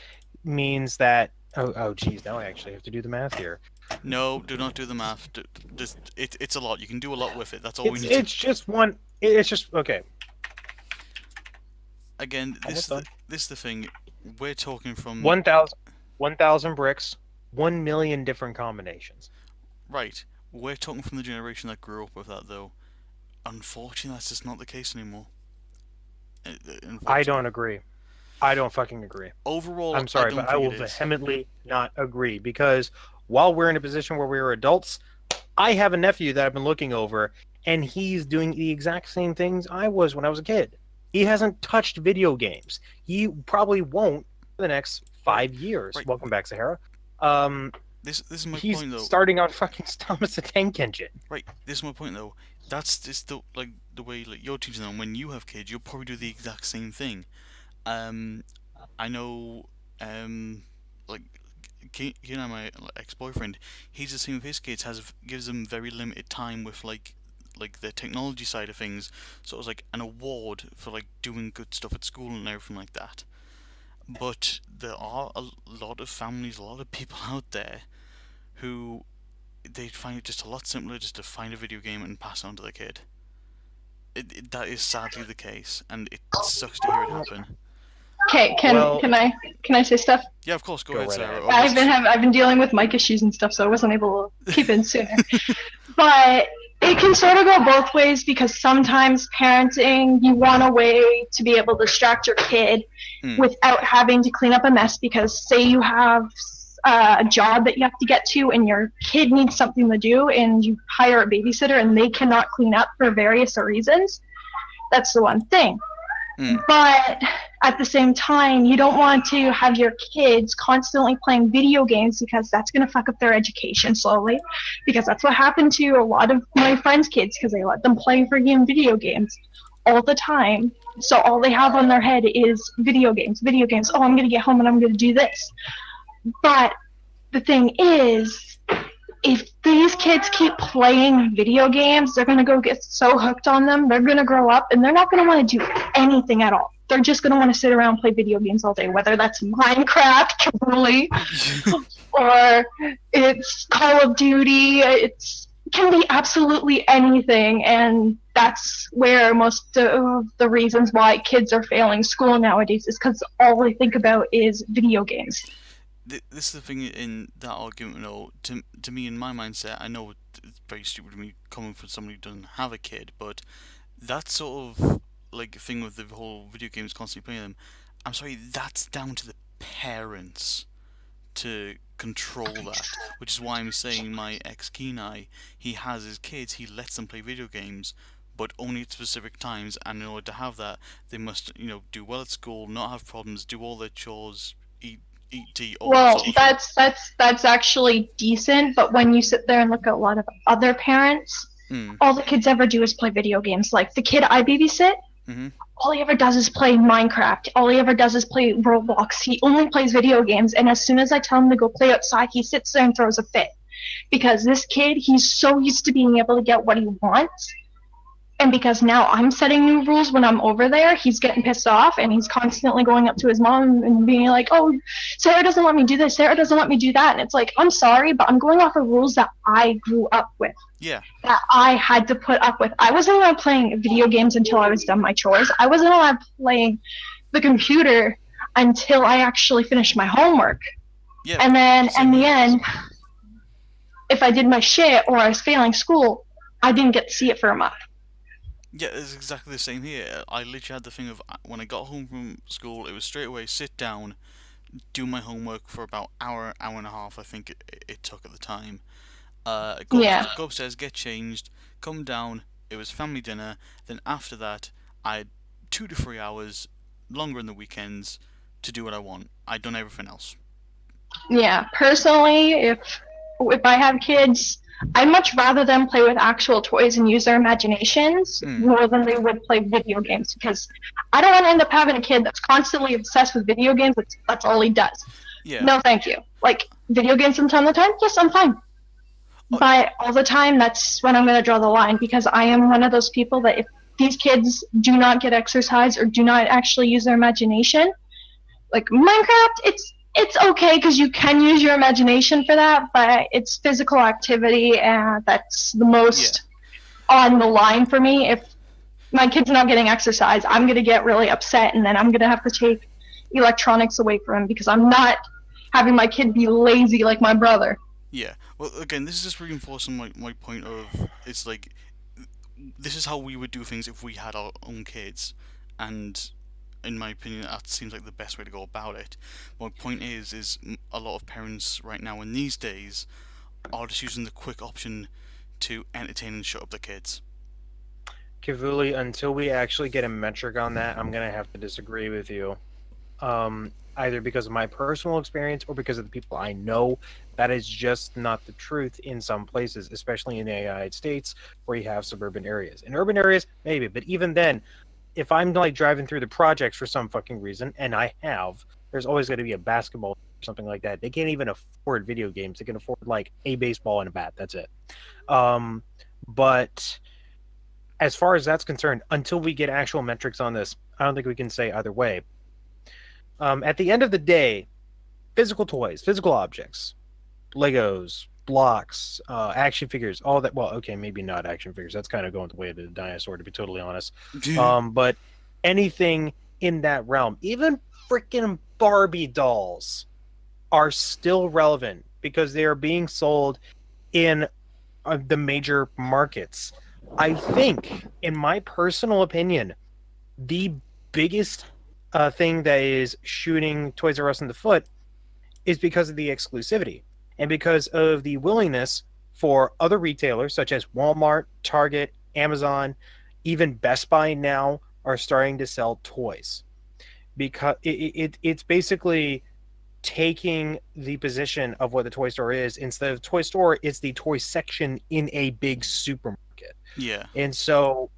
means that. Oh, geez. Now I actually have to do the math here. No, do not do the math. It's a lot. You can do a lot with it. That's all we need. It's just one. It's just okay. Again, this is the thing. We're talking from 1,000 bricks, 1,000,000 different combinations. Right. We're talking from the generation that grew up with that, though. Unfortunately, that's just not the case anymore. I don't agree. I don't fucking agree. Overall, I'm sorry, but I will vehemently not agree because while we're in a position where we're adults, I have a nephew that I've been looking over, and he's doing the exact same things I was when I was a kid. He hasn't touched video games. He probably won't for the next 5 years. Right. Welcome back, Sahara. This is my He's point, though. starting on fucking Thomas the Tank Engine. Right. This is my point, though. That's just the way you're teaching them. When you have kids, you'll probably do the exact same thing. I know, my ex-boyfriend, he's the same with his kids. Gives them very limited time with like the technology side of things. So it was like an award for like doing good stuff at school and everything like that. But there are a lot of families, a lot of people out there who they find it just a lot simpler just to find a video game and pass it on to their kid. That is sadly the case, and it sucks to hear it happen. Okay, can I say stuff? Yeah, of course. Go ahead, right Sarah. ahead. I've been dealing with mic issues and stuff, so I wasn't able to keep in sooner. But it can sort of go both ways because sometimes parenting, you want a way to be able to distract your kid without having to clean up a mess. Because say you have a job that you have to get to, and your kid needs something to do, and you hire a babysitter, and they cannot clean up for various reasons. That's the one thing. But at the same time, you don't want to have your kids constantly playing video games because that's going to fuck up their education slowly. Because that's what happened to a lot of my friends' kids because they let them play freaking video games all the time. So all they have on their head is video games. Oh, I'm going to get home and I'm going to do this. But the thing is, if these kids keep playing video games, they're going to go get so hooked on them, they're going to grow up, and they're not going to want to do anything at all. they're just going to want to sit around and play video games all day, whether that's Minecraft, Kivuli, or it's Call of Duty. It can be absolutely anything, and that's where most of the reasons why kids are failing school nowadays is because all they think about is video games. This is the thing in that argument, though. To me, in my mindset, I know it's very stupid of me coming from somebody who doesn't have a kid, but that sort of like thing with the whole video games constantly playing them, I'm sorry, that's down to the parents to control that, which is why I'm saying my ex-Kenai, he has his kids, he lets them play video games, but only at specific times, and in order to have that, they must, do well at school, not have problems, do all their chores, eat, tea, all that Well, sort of thing. that's actually decent, but when you sit there and look at a lot of other parents, all the kids ever do is play video games. Like the kid I babysit, all he ever does is play Minecraft. All he ever does is play Roblox. He only plays video games, and as soon as I tell him to go play outside, he sits there and throws a fit. Because this kid, he's so used to being able to get what he wants, and because now I'm setting new rules when I'm over there, he's getting pissed off, and he's constantly going up to his mom and being like, oh, Sarah doesn't let me do this, Sarah doesn't let me do that. And it's like, I'm sorry, but I'm going off of rules that I grew up with. Yeah. That I had to put up with. I wasn't allowed playing video games until I was done my chores. I wasn't allowed playing the computer until I actually finished my homework. Yeah. And then, in the end, if I did my shit or I was failing school, I didn't get to see it for a month. Yeah, it's exactly the same here. I literally had the thing of, when I got home from school, it was straight away, sit down, do my homework for about hour and a half, I think it took at the time. Go upstairs, get changed, come down, it was family dinner, then after that, I had 2 to 3 hours, longer in the weekends, to do what I want. I'd done everything else. Yeah, personally, if I have kids, I'd much rather them play with actual toys and use their imaginations more than they would play video games, because I don't want to end up having a kid that's constantly obsessed with video games. That's all he does. Yeah. No, thank you. Like, video games from time to time? Yes, I'm fine. But all the time, that's when I'm going to draw the line, because I am one of those people that if these kids do not get exercise or do not actually use their imagination, like Minecraft, it's okay because you can use your imagination for that, but it's physical activity, and that's the most on the line for me. If my kid's not getting exercise, I'm going to get really upset, and then I'm going to have to take electronics away from him because I'm not having my kid be lazy like my brother. Yeah. Well, again, this is just reinforcing my point of, it's like, this is how we would do things if we had our own kids, and in my opinion, that seems like the best way to go about it. My point is a lot of parents right now in these days are just using the quick option to entertain and shut up their kids. Kivuli, until we actually get a metric on that, I'm going to have to disagree with you. Either because of my personal experience or because of the people I know. That is just not the truth in some places, especially in the United States, where you have suburban areas. In urban areas, maybe, but even then, if I'm like driving through the projects for some fucking reason, and I have, there's always going to be a basketball or something like that. They can't even afford video games. They can afford like a baseball and a bat. That's it. But as far as that's concerned, until we get actual metrics on this, I don't think we can say either way. At the end of the day, physical toys, physical objects, Legos, blocks, action figures, all that. Well, okay, maybe not action figures. That's kind of going the way of the dinosaur, to be totally honest. But anything in that realm, even freaking Barbie dolls, are still relevant because they are being sold in the major markets. I think, in my personal opinion, the biggest thing that is shooting Toys R Us in the foot is because of the exclusivity and because of the willingness for other retailers such as Walmart, Target, Amazon, even Best Buy now are starting to sell toys, because it's basically taking the position of what the toy store is. Instead of toy store, it's the toy section in a big supermarket. Yeah. And so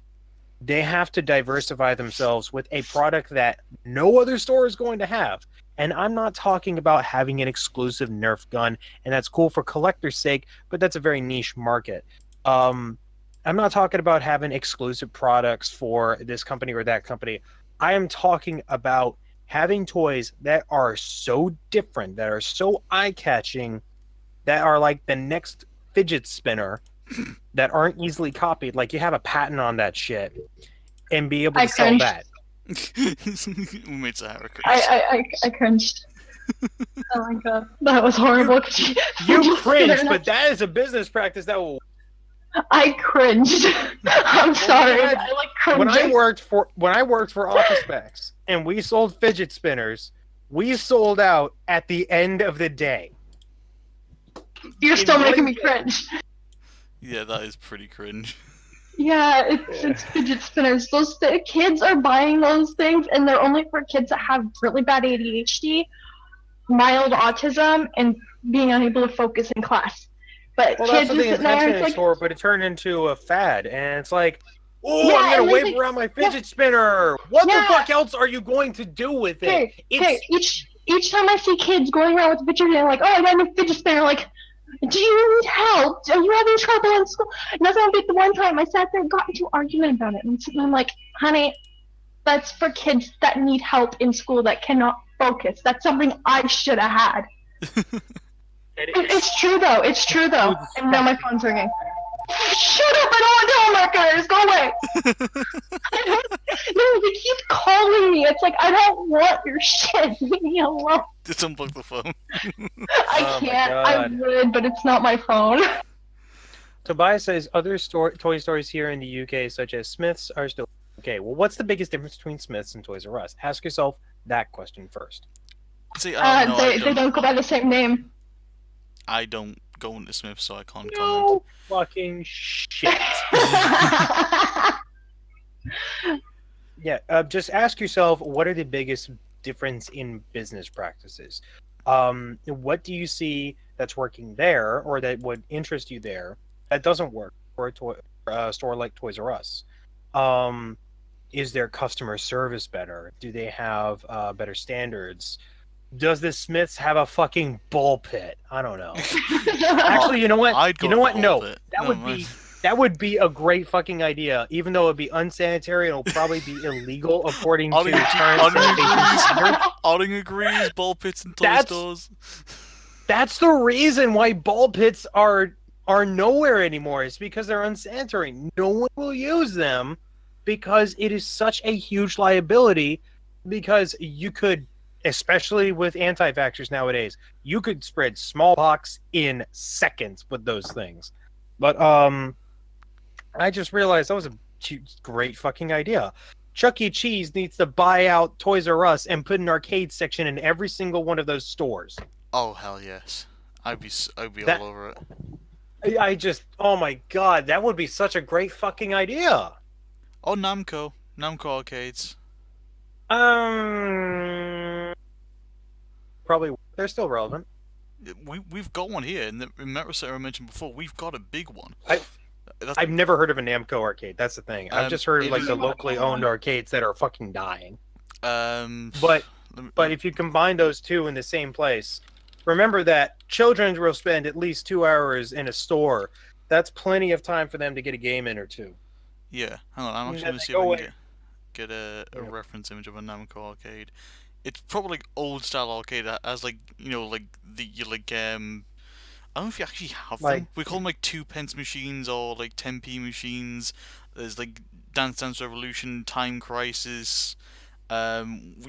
they have to diversify themselves with a product that no other store is going to have. And I'm not talking about having an exclusive Nerf gun, and that's cool for collector's sake, but that's a very niche market. I'm not talking about having exclusive products for this company or that company. I am talking about having toys that are so different, that are so eye-catching, that are like the next fidget spinner, that aren't easily copied. Like you have a patent on that shit, and be able I to sell cringed. that. We made Sahara cringe. I cringed. Oh my god, that was horrible. You cringe, but that is a business practice that will. I cringed. I'm sorry. had- I like cringing. When I worked for Office Specs and we sold fidget spinners, we sold out at the end of the day. You're in still making one me cringe. Yeah, that is pretty cringe. Yeah, it's fidget spinners. The kids are buying those things, and they're only for kids that have really bad ADHD, mild autism, and being unable to focus in class. But Well, kids that's what the are sitting there, intention it's is for, but it turned into a fad, and it's like, oh, Yeah, I'm and gonna they wave think- around my fidget spinner. What Yeah. the fuck else are you going to do with it? hey, It's each time I see kids going around with a fidget spinner, like, oh, I got a new fidget spinner, like, do you need help? Are you having trouble in school? And that's how the one time I sat there and got into an argument about it. And I'm like, honey, that's for kids that need help in school that cannot focus. That's something I should have had. It's true though. It's true though. And now my phone's ringing. Shut up! I don't want download markers. Go away. No, they keep calling me. It's like I don't want your shit. Leave me alone. Just unplug the phone. I Oh my can't. I God. would, but it's not my phone. Tobias says other toy stores here in the UK, such as Smith's, are still okay. Well, what's the biggest difference between Smith's and Toys R Us? Ask yourself that question first. See, no, They don't go by the same name. I don't go into Smith, so I can't comment. No fucking shit. Yeah, just ask yourself, what are the biggest difference in business practices? What do you see that's working there, or that would interest you there, that doesn't work for a store like Toys R Us? Is their customer service better? Do they have better standards? Does the Smiths have a fucking ball pit? I don't know. Actually, you know what? I'd go You know for what? all No, of it. that No, would be that would be a great fucking idea. Even though it'd be unsanitary, it'll probably be illegal according to Auding current sanitation standards. Auding agrees, ball pits and toy That's- stores. That's the reason why ball pits are nowhere anymore. It's because they're unsanitary. No one will use them because it is such a huge liability. Because you could, especially with anti-vaxxers nowadays, you could spread smallpox in seconds with those things. But I just realized that was a great fucking idea. Chuck E. Cheese needs to buy out Toys R Us and put an arcade section in every single one of those stores. Oh hell yes, I'd be That- all over it. I just, oh my god, that would be such a great fucking idea. Oh, Namco arcades. Probably they're still relevant. We've got one here, and in Metro Center I mentioned before, we've got a big one. That's- I've never heard of a Namco arcade. That's the thing. I've just heard of like it- the locally owned arcades that are fucking dying. But But if you combine those two in the same place, remember that children will spend at least 2 hours in a store. That's plenty of time for them to get a game in or two. yeah, hang on, I'm actually then gonna they see go if I can get a Yeah. reference image of a Namco arcade. It's probably like old style arcade that has like like I don't know if you actually have them. Like- We call them like 2p machines or like 10p machines. There's like Dance Dance Revolution, Time Crisis. You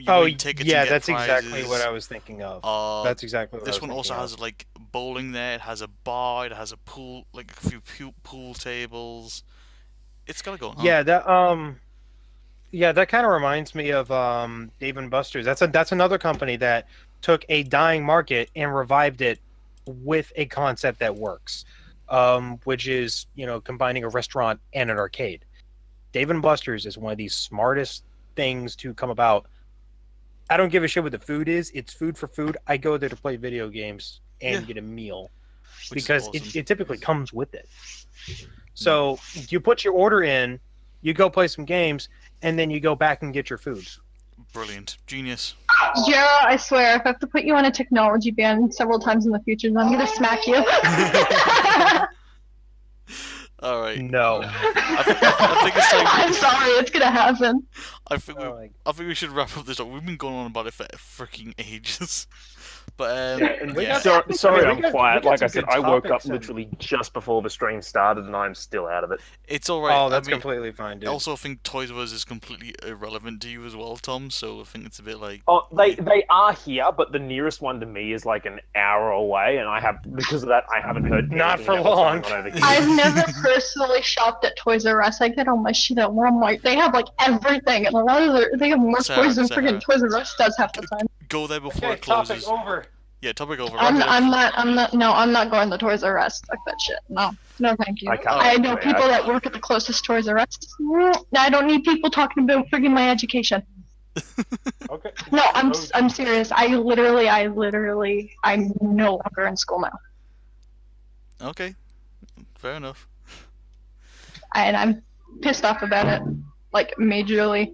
win tickets and yeah, get that's exactly prizes. what I was thinking of. That's That's exactly what I This was one also thinking has like bowling there. It has a bar. It has a pool, like a few pool tables. It's gotta go on. Yeah, that kind of reminds me of Dave and Buster's. That's another company that took a dying market and revived it with a concept that works, which is combining a restaurant and an arcade. Dave and Buster's is one of the smartest things to come about. I don't give a shit what the food is. It's food for food. I go there to play video games and Yeah. get a meal Which is because awesome. it typically comes with it. So you put your order in, you go play some games, and then you go back and get your food. Brilliant, genius. Yeah, I swear, if I have to put you on a technology ban several times in the future, then I'm gonna smack you. All right. No. I think it's time. I'm sorry, it's gonna happen. I think Oh my- I think we should wrap up this talk. We've been going on about it for freaking ages. But We got- Sorry, I mean, I'm we got quiet. some Like I good said, I woke up topics and- literally just before the stream started, and I'm still out of it. it's all right. Oh, that's I mean, completely fine, dude. also, I think Toys R Us is completely irrelevant to you as well, Tom. So I think it's a bit like. Oh, they are here, but the nearest one to me is like an hour away, and because of that, I haven't heard. Not anything for about what's long. going on over here. I've never personally shopped at Toys R Us. I get all my shit at Walmart. They have like everything, and a lot of they have more Sarah, toys than Sarah. freaking Toys R Us does half the time. Go there before Okay, it closes. topic over. Yeah, topic over. I'm Wrap it up. not going to Toys R Us. Fuck that shit. No, thank you. I can't I know wait. people that work at the closest Toys R Us. I don't need people talking about friggin' my education. Okay. No, I'm serious. I'm no longer in school now, Okay, fair enough. and I'm pissed off about it, like majorly.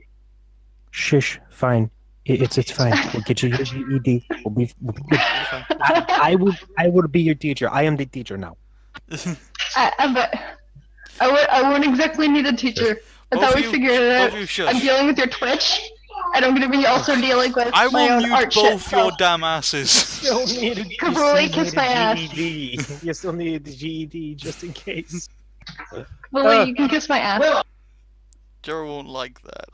Shush, fine. It's fine. We'll get you your GED. We'll be good. I would be your teacher. I am the teacher now. But I wouldn't exactly need a teacher. I Both thought of we you- figured it both out. of you shush. I'm dealing with your Twitch, and I'm gonna be also dealing with I my will own mute art shit. both your damn asses. Still need a, Kivuli, kiss my ass. GED. You still need the GED just in case. Well, you can kiss my ass. Jero won't like that.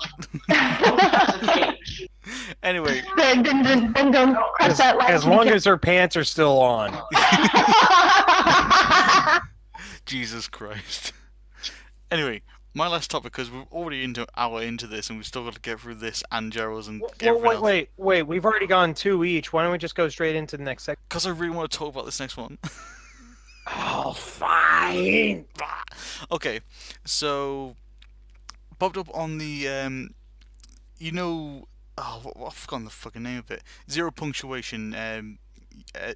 Anyway, then don't press that like. As long as her pants are still on. Jesus Christ. Anyway, my last topic, because we're already into an hour into this, and we've still got to get through this and Jero's and Well, everyone else. wait. We've already gone 2 each. Why don't we just go straight into the next section? Because I really want to talk about this next one. Oh, fine. Okay, so popped up on the I've forgotten the fucking name of it. Zero punctuation.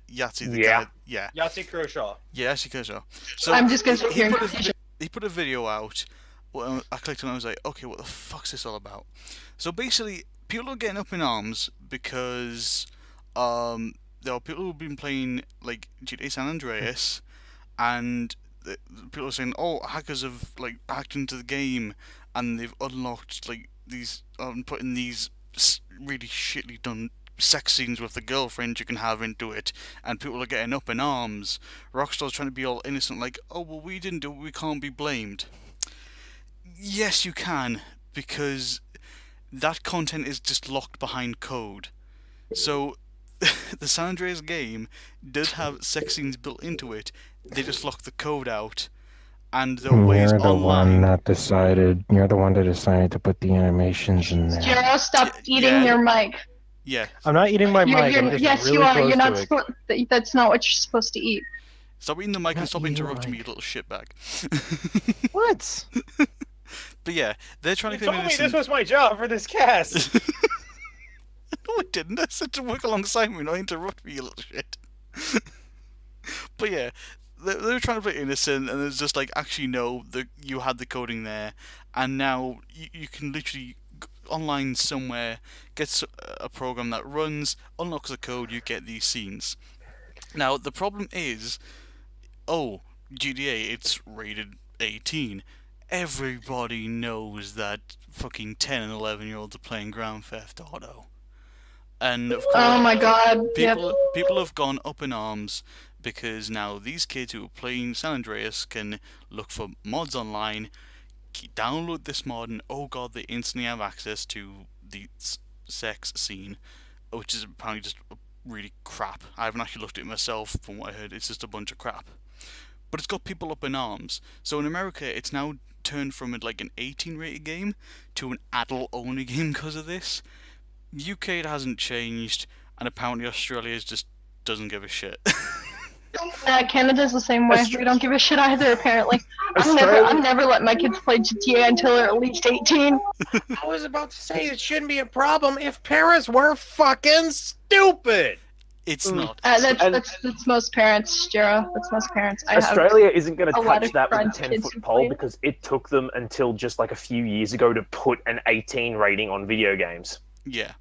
Yahtzee. The Yeah. guy, yeah. Yahtzee Kershaw. Yeah, Yahtzee Kershaw. So I'm just gonna sit he here. put a video out. Well, I clicked on it and I was like, okay, what the fuck's this all about? So basically, people are getting up in arms because there are people who've been playing like GTA San Andreas, and people are saying, oh, hackers have like hacked into the game and they've unlocked like these put in these really shitly done sex scenes with the girlfriend you can have into it, and people are getting up in arms. Rockstar's trying to be all innocent, like, oh well, we didn't do it, we can't be blamed. Yes, you can, because that content is just locked behind code. So the San Andreas game did have sex scenes built into it. They just locked the code out, and there are ways You're the online. one that decided. You're the one that decided to put the animations in there. Jero, stop eating Yeah. your mic. Yeah, I'm not eating my mic. I'm just Yes, really you are. close You're not to it. supposed. That's not what you're supposed to eat. stop eating the mic and Not stop eating the interrupting me, mic. you little shitbag. What? But yeah, they're trying You to claim told me innocent. this was my job for this cast. No, I didn't. I said to work alongside me, not interrupt me, you little shit. But yeah, they're trying to play innocent, and it's just like, actually, no, you had the coding there, and now you can literally online somewhere get a program that runs, unlocks the code, you get these scenes. Now, the problem is, GTA, it's rated 18. Everybody knows that fucking 10 and 11-year-olds are playing Grand Theft Auto. And of course, Oh my god. Yep. people have gone up in arms because now these kids who are playing San Andreas can look for mods online, download this mod, and oh god, they instantly have access to the sex scene, which is apparently just really crap. I haven't actually looked at it myself. From what I heard, it's just a bunch of crap. But it's got people up in arms. So in America, it's now turned from like an 18 rated game to an adult only game because of this. UK, it hasn't changed, and apparently Australia just doesn't give a shit. Canada's the same way. We don't give a shit either. Apparently, I'm never letting my kids play GTA until they're at least 18. I was about to say it shouldn't be a problem if parents were fucking stupid. It's not. That's most parents, Jero. That's most parents. I have Australia isn't going to a lot touch of that with a friends, kids 10-foot who pole play it. because it took them until just like a few years ago to put an 18 rating on video games. Yeah.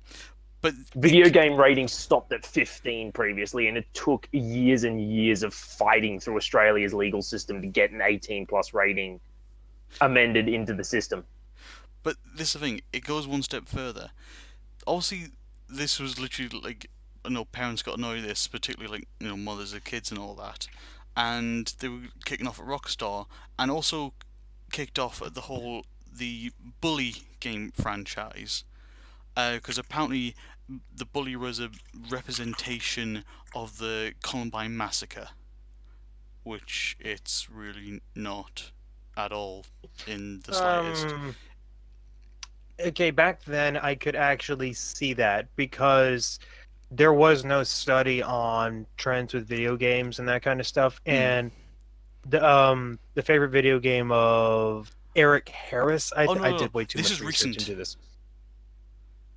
But Video game ratings stopped at 15 previously, and it took years and years of fighting through Australia's legal system to get an 18+ rating amended into the system. But this is the thing, it goes one step further. Obviously, this was literally like, I know parents got annoyed at this, particularly like, you know, mothers of kids and all that. And they were kicking off at Rockstar, and also kicked off at the Bully game franchise. Because apparently the Bully was a representation of the Columbine massacre, which it's really not at all in the slightest. Okay, back then I could actually see that because there was no study on trends with video games and that kind of stuff. And the favorite video game of Eric Harris, I did way too this much is research recent. into this.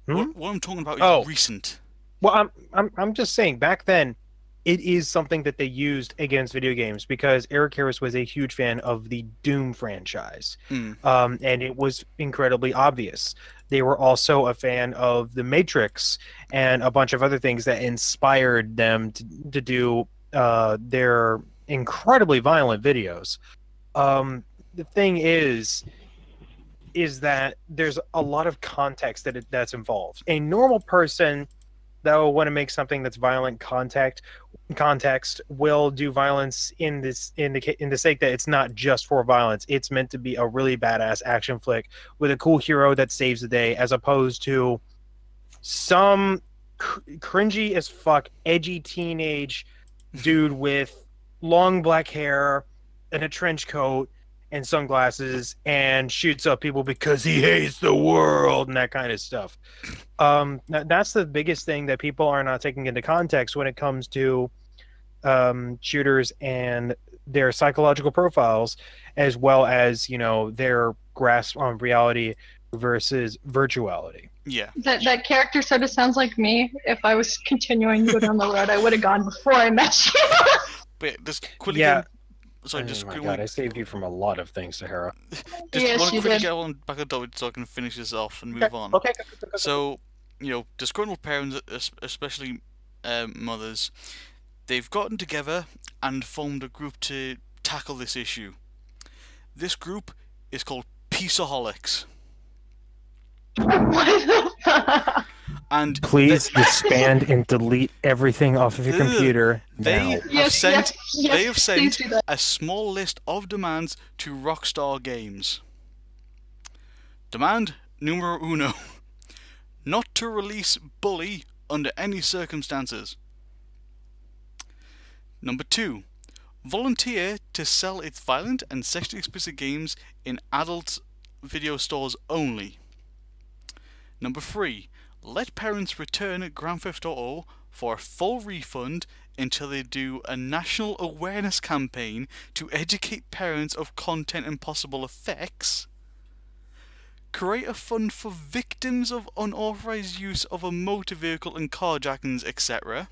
What I'm talking about is recent. Well, I'm just saying back then it is something that they used against video games because Eric Harris was a huge fan of the Doom franchise. And it was incredibly obvious. They were also a fan of The Matrix and a bunch of other things that inspired them to do their incredibly violent videos. The thing is that there's a lot of context that's involved. A normal person that will want to make something that's violent context will do violence in the sake that it's not just for violence. It's meant to be a really badass action flick with a cool hero that saves the day, as opposed to some cringy as fuck edgy teenage dude with long black hair and a trench coat and sunglasses and shoots up people because he hates the world and that kind of stuff. That's the biggest thing that people are not taking into context when it comes to shooters and their psychological profiles, as well as, you know, their grasp on reality versus virtuality. Yeah. That character sort of sounds like me. If I was continuing to go down the road, I would have gone before I met you. But just quickly, sorry, Oh just my quickly. God, I saved you from a lot of things, Sahara. Just Yes, want to you quickly did. get on back of the door so I can finish this off and move on. Okay. So, you know, disgruntled parents, especially mothers, they've gotten together and formed a group to tackle this issue. This group is called Peaceaholics. What the fuck? And Please disband and delete everything off of your computer now. they have sent please do that. a small list of demands to Rockstar Games. Demand numero uno: not to release Bully under any circumstances. Number 2, volunteer to sell its violent and sexually explicit games in adult video stores only. Number 3, let parents return Grand Theft Auto for a full refund until they do a national awareness campaign to educate parents of content and possible effects. Create a fund for victims of unauthorized use of a motor vehicle and carjackings, etc.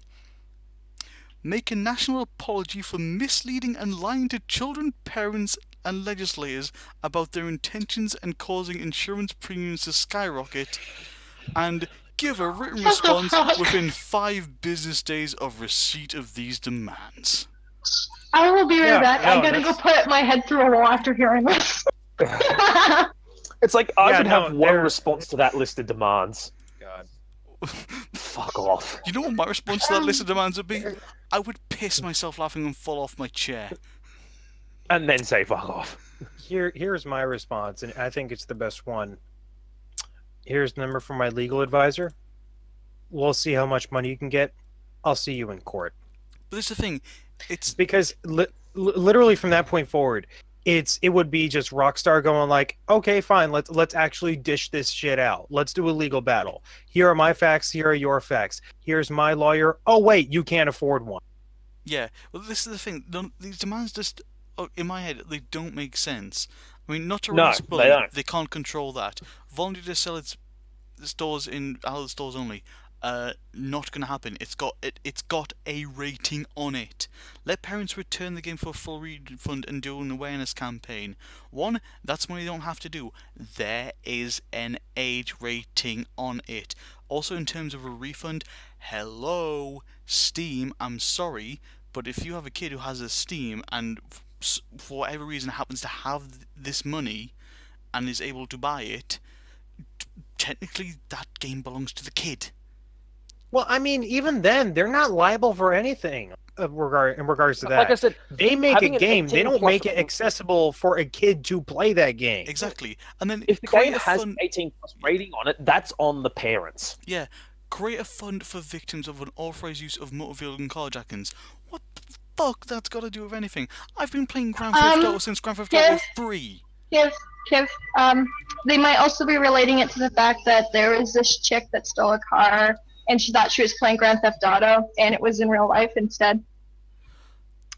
Make a national apology for misleading and lying to children, parents, and legislators about their intentions and causing insurance premiums to skyrocket. And give a written What the response fuck? within 5 business days of receipt of these demands. I will be right Yeah, back. no, I'm gonna go put my head through a wall after hearing this. It's like I Yeah, should have no, one they're- response to that list of demands. God. Fuck off. You know what my response to that list of demands would be? I would piss myself laughing and fall off my chair. And then say fuck off. Here's my response, and I think it's the best one. Here's the number from my legal advisor. We'll see how much money you can get. I'll see you in court. But this is the thing, it's Because literally from that point forward, it would be just Rockstar going like, okay, fine, let's actually dish this shit out. Let's do a legal battle. Here are my facts. Here are your facts. Here's my lawyer. Oh wait, you can't afford one. yeah. Well, this is the thing. These demands just, in my head, they don't make sense. I mean, not to No, release they Bully, don't. they can't control that. Volunteer to sell its stores in adult stores only. Not gonna happen. It's got a rating on it. Let parents return the game for a full refund and do an awareness campaign. 1, that's money you don't have to do. There is an age rating on it. Also, in terms of a refund, hello, Steam, I'm sorry, but if you have a kid who has a Steam and for whatever reason happens to have this money and is able to buy it, technically that game belongs to the kid. Well, I mean, even then, they're not liable for anything in regards to that. Like I said, they make a having an game. They 18 don't plus- make it accessible for a kid to play that game. Exactly. And then if the create game a has fund, 18 plus rating on it, that's on the parents. yeah, create a fund for victims of unauthorized use of motor vehicle and carjackings. What the fuck that's got to do with anything? I've been playing Grand Theft Auto since Grand Theft Auto 3. Kiv, they might also be relating it to the fact that there was this chick that stole a car, and she thought she was playing Grand Theft Auto, and it was in real life instead.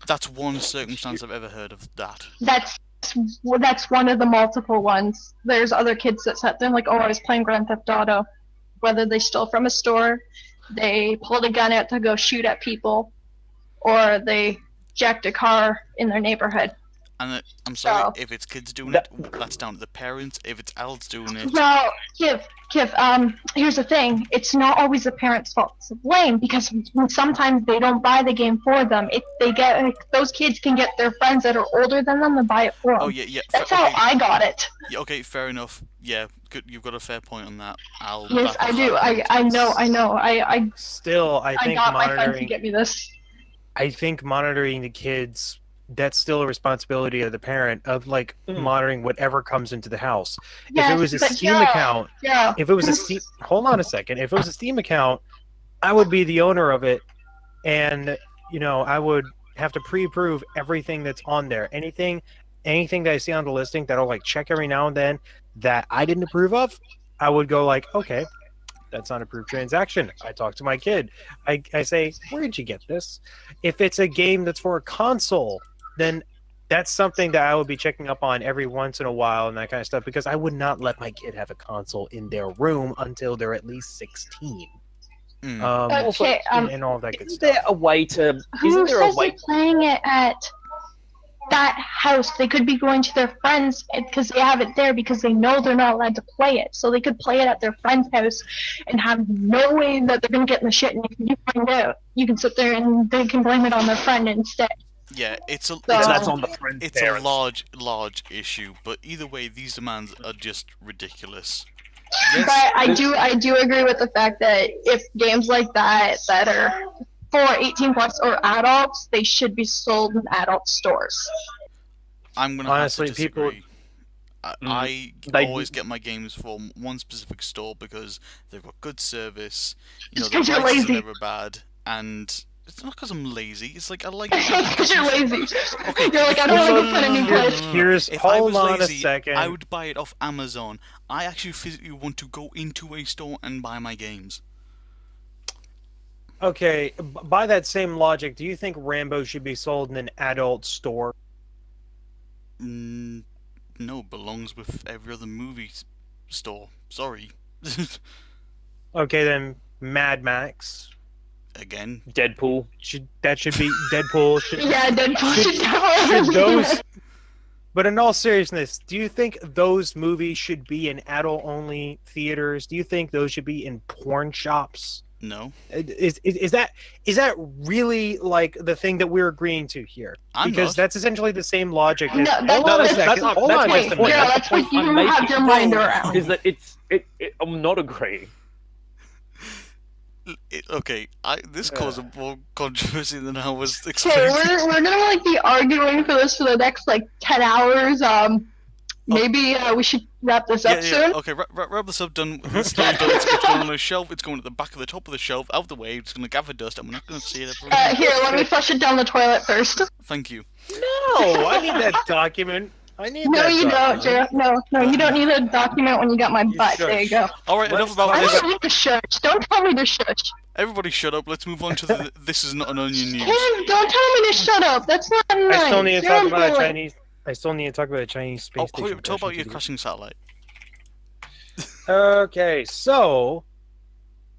That's one circumstance I've ever heard of that. That's one of the multiple ones. There's other kids that sat there like, oh, I was playing Grand Theft Auto. Whether they stole from a store, they pulled a gun out to go shoot at people, or they jacked a car in their neighborhood. And I'm sorry, So- if it's kids doing it, that's down to the parents. If it's adults doing it, Well, Kiv, here's the thing. It's not always the parents' fault to blame, because sometimes they don't buy the game for them. If they get those kids can get their friends that are older than them to buy it for them. oh yeah, That's how I got it. Yeah, okay, fair enough. Yeah, good. You've got a fair point on that. Yes, back I off do. that. I know. I Still, I think got my friends to monitoring. get me this. I think monitoring the kids. That's still a responsibility of the parent of monitoring whatever comes into the house. Yes, if it was a but Steam yeah, account, Yeah. if it was a Steam, hold on a second. If it was a Steam account, I would be the owner of it, and I would have to pre-approve everything that's on there. Anything that I see on the listing that I'll check every now and then that I didn't approve of, I would go okay, that's not an approved transaction. I talk to my kid. I say, where did you get this? If it's a game that's for a console, then that's something that I would be checking up on every once in a while and that kind of stuff, because I would not let my kid have a console in their room until they're at least 16. Okay, and all that good Isn't stuff. there a way to? Who Isn't there a says way? they're playing it at that house? They could be going to their friends because they have it there because they know they're not allowed to play it. So they could play it at their friend's house and have no way that they're going to get in the shit. And if you find out, you can sit there and they can blame it on their friend instead. Yeah, it's a That's on the friend's it's a parents. large issue, but either way, these demands are just ridiculous. But I do agree with the fact that if games like that are for 18 plus or adults, they should be sold in adult stores. I'm gonna Honestly, have to people- disagree. I They- always get my games from one specific store because they've got good service. Just The 'cause you're prices are lazy. never bad, and it's not because I'm lazy. It's like I like. Because you're lazy. Okay, You're like, I don't want to go put a new place. Here's If I hold was on lazy, a second. I would buy it off Amazon. I actually physically want to go into a store and buy my games. Okay, by that same logic, do you think Rambo should be sold in an adult store? No, it belongs with every other movie store. Sorry. Okay, then Mad Max Again. Deadpool. should be Deadpool. Yeah, Deadpool should should definitely those? But in all seriousness, do you think those movies should be in adult-only theaters? Do you think those should be in porn shops? No. Is that really the thing that we're agreeing to here? I'm Because not. that's essentially the same logic. No, As, that's- hold on a that's- second. Hold on my just a point. minute. Yeah, that's what you I'm have making. your mind around. Is that I'm not agreeing. Okay, this caused more controversy than I was Okay, expecting. we're gonna be arguing for this for the next 10 hours. Maybe we should wrap this up soon. Okay, wrap this up. Done. This story's done. It's going on the shelf. It's going at the back of the top of the shelf, out of the way. It's going to gather dust, and we're not going to see it ever again. Here, let me flush it down the toilet first. Thank you. No, I need that document. I need No, that you don't, document. Jared. No, you don't need a document when you got my butt. There you go. All right, enough Let's about I this. don't need to shush. Don't tell me to shush. Everybody, shut up. Let's move on to the. This is not an onion news. Kim, don't tell me to shut up. That's not nice. I still need to You're talk about a unpolite. Chinese. I still need to talk about a Chinese space Oh, station. talk about crashing your to the- crashing satellite. Okay, so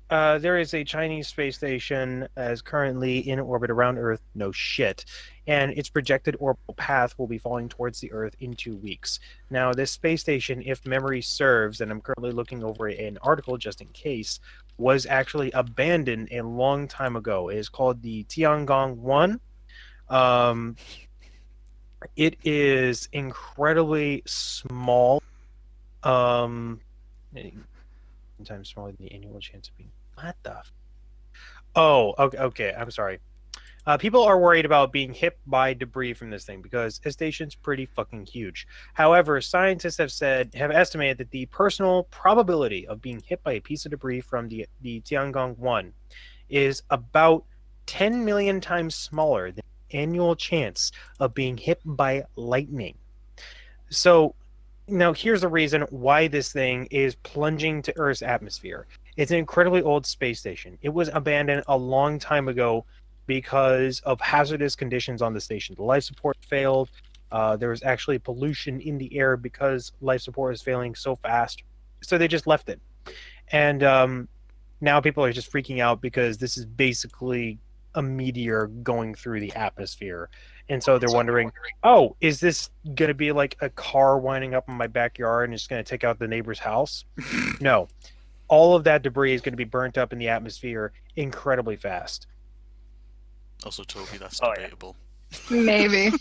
there is a Chinese space station as currently in orbit around Earth. No shit. And its projected orbital path will be falling towards the Earth in 2 weeks. Now, this space station, if memory serves, and I'm currently looking over an article just in case, was actually abandoned a long time ago. It is called the Tiangong 1. It is incredibly small. Sometimes smaller than the annual chance of being. What the? Oh, okay. I'm sorry. People are worried about being hit by debris from this thing because a station's pretty fucking huge. However, scientists have estimated that the personal probability of being hit by a piece of debris from the Tiangong 1 is about 10 million times smaller than the annual chance of being hit by lightning. So now here's the reason why this thing is plunging to Earth's atmosphere. It's an incredibly old space station. It was abandoned a long time ago because of hazardous conditions on the station. The life support failed. There was actually pollution in the air because life support is failing so fast. So they just left it. And now people are just freaking out because this is basically a meteor going through the atmosphere. And so they're wondering, oh, is this going to be like a car winding up in my backyard and it's going to take out the neighbor's house? No. All of that debris is going to be burnt up in the atmosphere incredibly fast. Also, Toby, that's Oh, debatable. Maybe.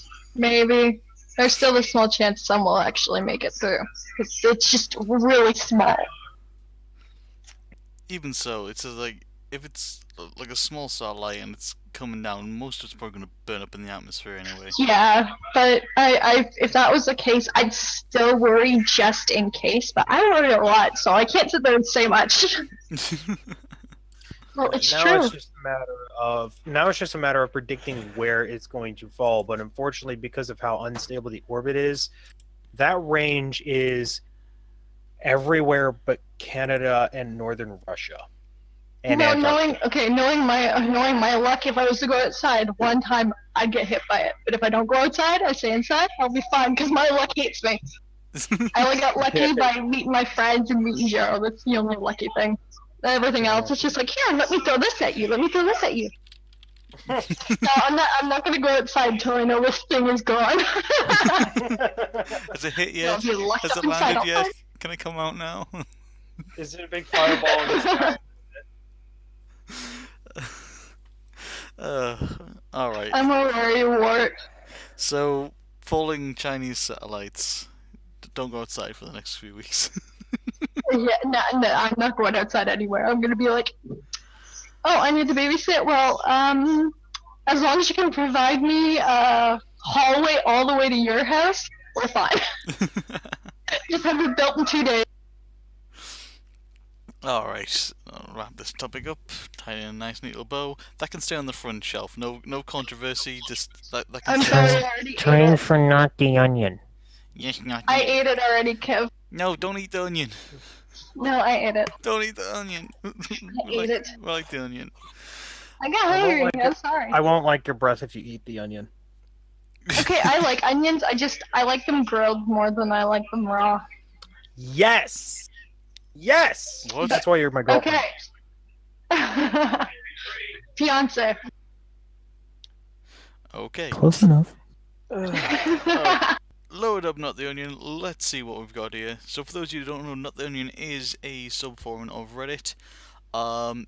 There's still a small chance some will actually make it through. It's just really small. Even so, it's like if it's like a small satellite and it's coming down, most of it's probably going to burn up in the atmosphere anyway. Yeah, but if that was the case, I'd still worry just in case. But I worry a lot, so I can't sit there and say much. Well, it's now true. It's just a matter of predicting where it's going to fall. But unfortunately, because of how unstable the orbit is, that range is everywhere but Canada and northern Russia. And knowing my luck, if I was to go outside, one time I'd get hit by it. But if I don't go outside, I stay inside, I'll be fine because my luck hates me. I only got lucky by meeting my friends and meeting Gerald. That's the only lucky thing. Everything else is just like, here, let me throw this at you. No, I'm not gonna go outside until I know this thing is gone. Has it hit yet? Has it landed yet? Can I come out now? Is it a big fireball in the sky? Alright. I'm a worrywart. So, falling Chinese satellites. Don't go outside for the next few weeks. Yeah, no, I'm not going outside anywhere. I'm gonna be like, oh, I need to babysit. Well, as long as you can provide me a hallway all the way to your house, we're fine. Just have it built in 2 days. Alright, I'll wrap this topic up, tie in a nice neat little bow. That can stay on the front shelf, no controversy, just that can I'm stay sorry, on... I already Train ate it. for not the onion. Yes, not I you. ate it already, Kev. No, don't eat the onion. No, I ate it. Don't eat the onion. I ate it. We like the onion. I got I won't hungry. like I'm it. sorry. I won't like your breath if you eat the onion. Okay, I like onions. I like them grilled more than I like them raw. Yes! Yes! What? That's why you're my girlfriend. Okay. Fiance. Okay. Close enough. Load up Not the Onion, let's see what we've got here. So for those of you who don't know, Not the Onion is a subforum of Reddit.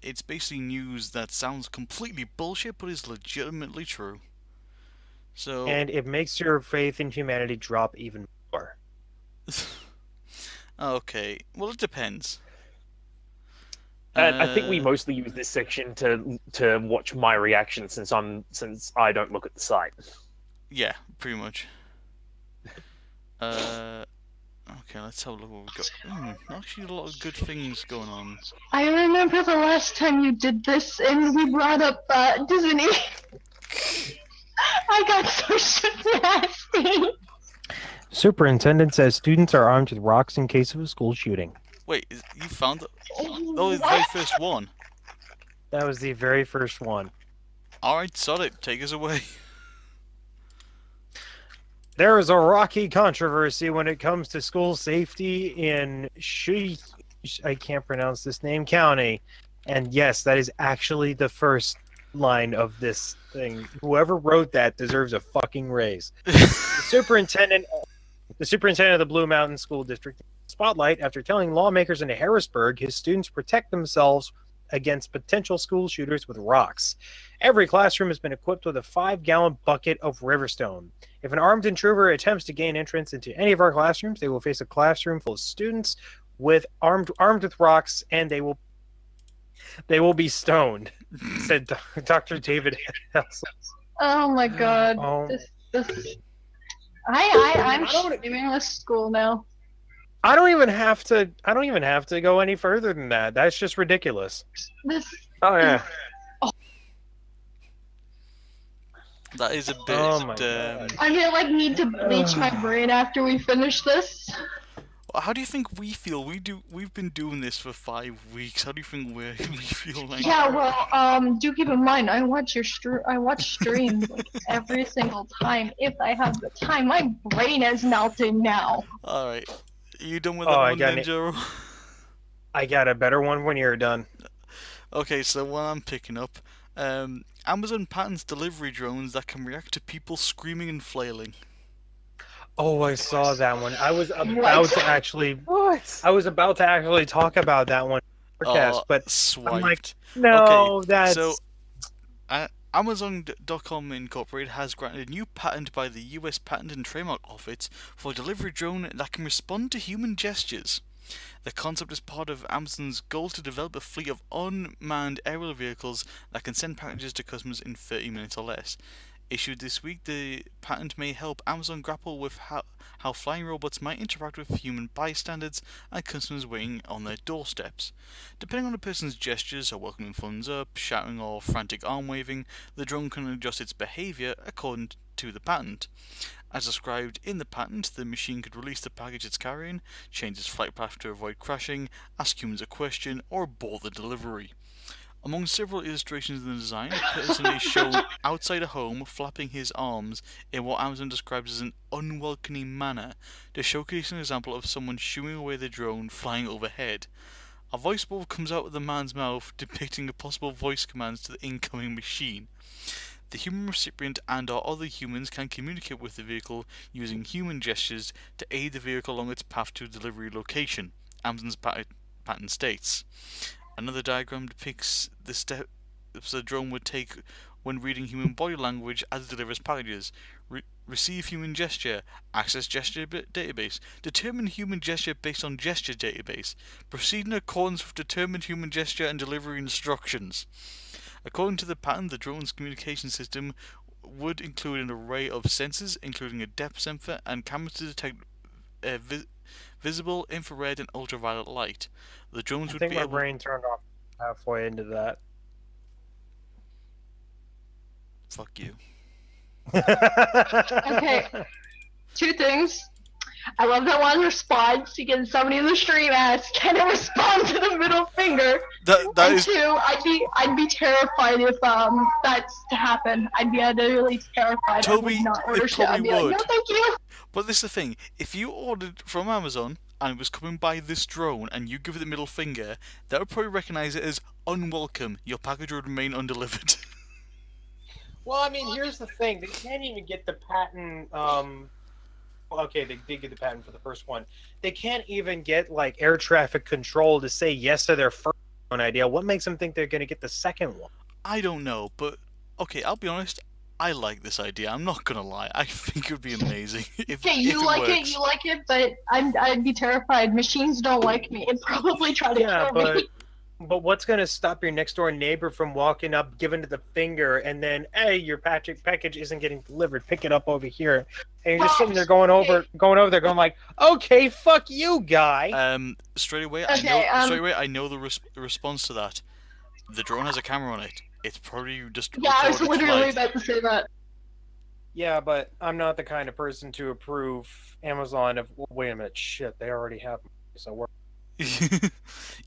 It's basically news that sounds completely bullshit, but is legitimately true. So... And it makes your faith in humanity drop even more. Okay, well it depends. And I think we mostly use this section to watch my reaction since I don't look at the site. Yeah, pretty much. Okay, let's have a look what we've got. Actually a lot of good things going on. I remember the last time you did this and we brought up Disney. I got so shit nasty. Superintendent says students are armed with rocks in case of a school shooting. Wait, you found it? Oh, the very first one. That was the very first one. Alright, sod it, take us away. There is a rocky controversy when it comes to school safety in I can't pronounce this name, county. And yes, that is actually the first line of this thing. Whoever wrote that deserves a fucking raise. The superintendent of the Blue Mountain School District spotlight after telling lawmakers in Harrisburg his students protect themselves against potential school shooters with rocks. Every classroom has been equipped with a 5-gallon bucket of Riverstone. If an armed intruder attempts to gain entrance into any of our classrooms, they will face a classroom full of students with armed with rocks, and they will be stoned," said Dr. David Helson. Oh my god. Oh. I'm streaming this school now. I don't even have to go any further than that. That's just ridiculous. This Oh yeah. That is a bit. Oh my God. I'm gonna like need to bleach my brain after we finish this. How do you think we feel? We've been doing this for 5 weeks. How do you think we feel like? Yeah, well, do keep in mind I watch streams like every single time if I have the time. My brain is melting now. All right, are you done with that one, Ninja? I got a better one when you're done. Okay, so what I'm picking up, Amazon patents delivery drones that can react to people screaming and flailing. Oh, I saw that one. I was about to actually. What? I was about to actually talk about that one, but swiped. I'm like, no, okay, that's. So, Amazon.com Incorporated has granted a new patent by the U.S. Patent and Trademark Office for a delivery drone that can respond to human gestures. The concept is part of Amazon's goal to develop a fleet of unmanned aerial vehicles that can send packages to customers in 30 minutes or less. Issued this week, the patent may help Amazon grapple with how flying robots might interact with human bystanders and customers waiting on their doorsteps. Depending on the person's gestures, a welcoming thumbs up, shouting or frantic arm waving, the drone can adjust its behaviour according to the patent. As described in the patent, the machine could release the package it's carrying, change its flight path to avoid crashing, ask humans a question, or abort the delivery. Among several illustrations in the design, a person is shown outside a home flapping his arms in what Amazon describes as an unwelcoming manner to showcase an example of someone shooing away the drone flying overhead. A voice bubble comes out of the man's mouth depicting the possible voice commands to the incoming machine. The human recipient and/or other humans can communicate with the vehicle using human gestures to aid the vehicle along its path to delivery location, Amazon's patent states. Another diagram depicts the steps the drone would take when reading human body language as it delivers packages. Receive human gesture, access gesture database, determine human gesture based on gesture database, proceed in accordance with determined human gesture and delivery instructions. According to the patent, the drone's communication system would include an array of sensors, including a depth sensor and cameras to detect visible, infrared, and ultraviolet light. The drones would be my brain turned off halfway into that. Fuck you. Okay, 2 things. I love that one response because somebody in the stream asked, "Can it respond to the middle finger?" That is 2, I'd be terrified if that's to happen. I'd be utterly terrified. Toby, I would not order it shit. I'd be probably like, no, would. thank you. But this is the thing, if you ordered from Amazon and it was coming by this drone and you give it the middle finger, that would probably recognise it as unwelcome. Your package would remain undelivered. Well, I mean, here's the thing: they can't even get the patent. Okay, they did get the patent for the first one. They can't even get like air traffic control to say yes to their first one idea. What makes them think they're going to get the second one? I don't know, but okay, I'll be honest. I like this idea. I'm not gonna lie. I think it would be amazing if You like it, but I'd be terrified. Machines don't like me. It'd probably try to kill me. But what's going to stop your next door neighbor from walking up, giving it the finger, and then, hey, your package isn't getting delivered. Pick it up over here. And you're just sitting there going over there, going like, okay, fuck you, guy. Straight away, Okay, I know the response to that. The drone has a camera on it. It's probably just. Yeah, I was recorded literally flight. about to say that. Yeah, but I'm not the kind of person to approve Amazon of, well, wait a minute, shit, they already have me, so we're...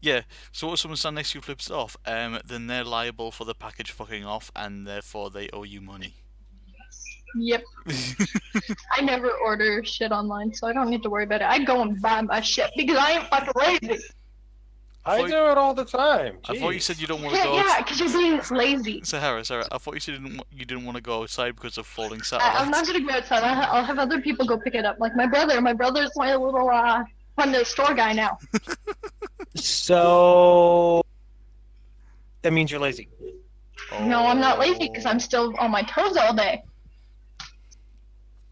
Yeah, so what if someone standing next to you flips it off, then they're liable for the package fucking off, and therefore they owe you money. Yep. I never order shit online, so I don't need to worry about it. I go and buy my shit because I ain't fucking lazy. I do it all the time. I thought you said you don't want to go. Yeah, because you're being lazy. Sarah, I thought you said you didn't want to go outside because of falling satellites. I'm not gonna go outside. I'll have other people go pick it up, like my brother. My brother's my little fun to store guy now. So that means you're lazy. No, I'm not lazy because I'm still on my toes all day.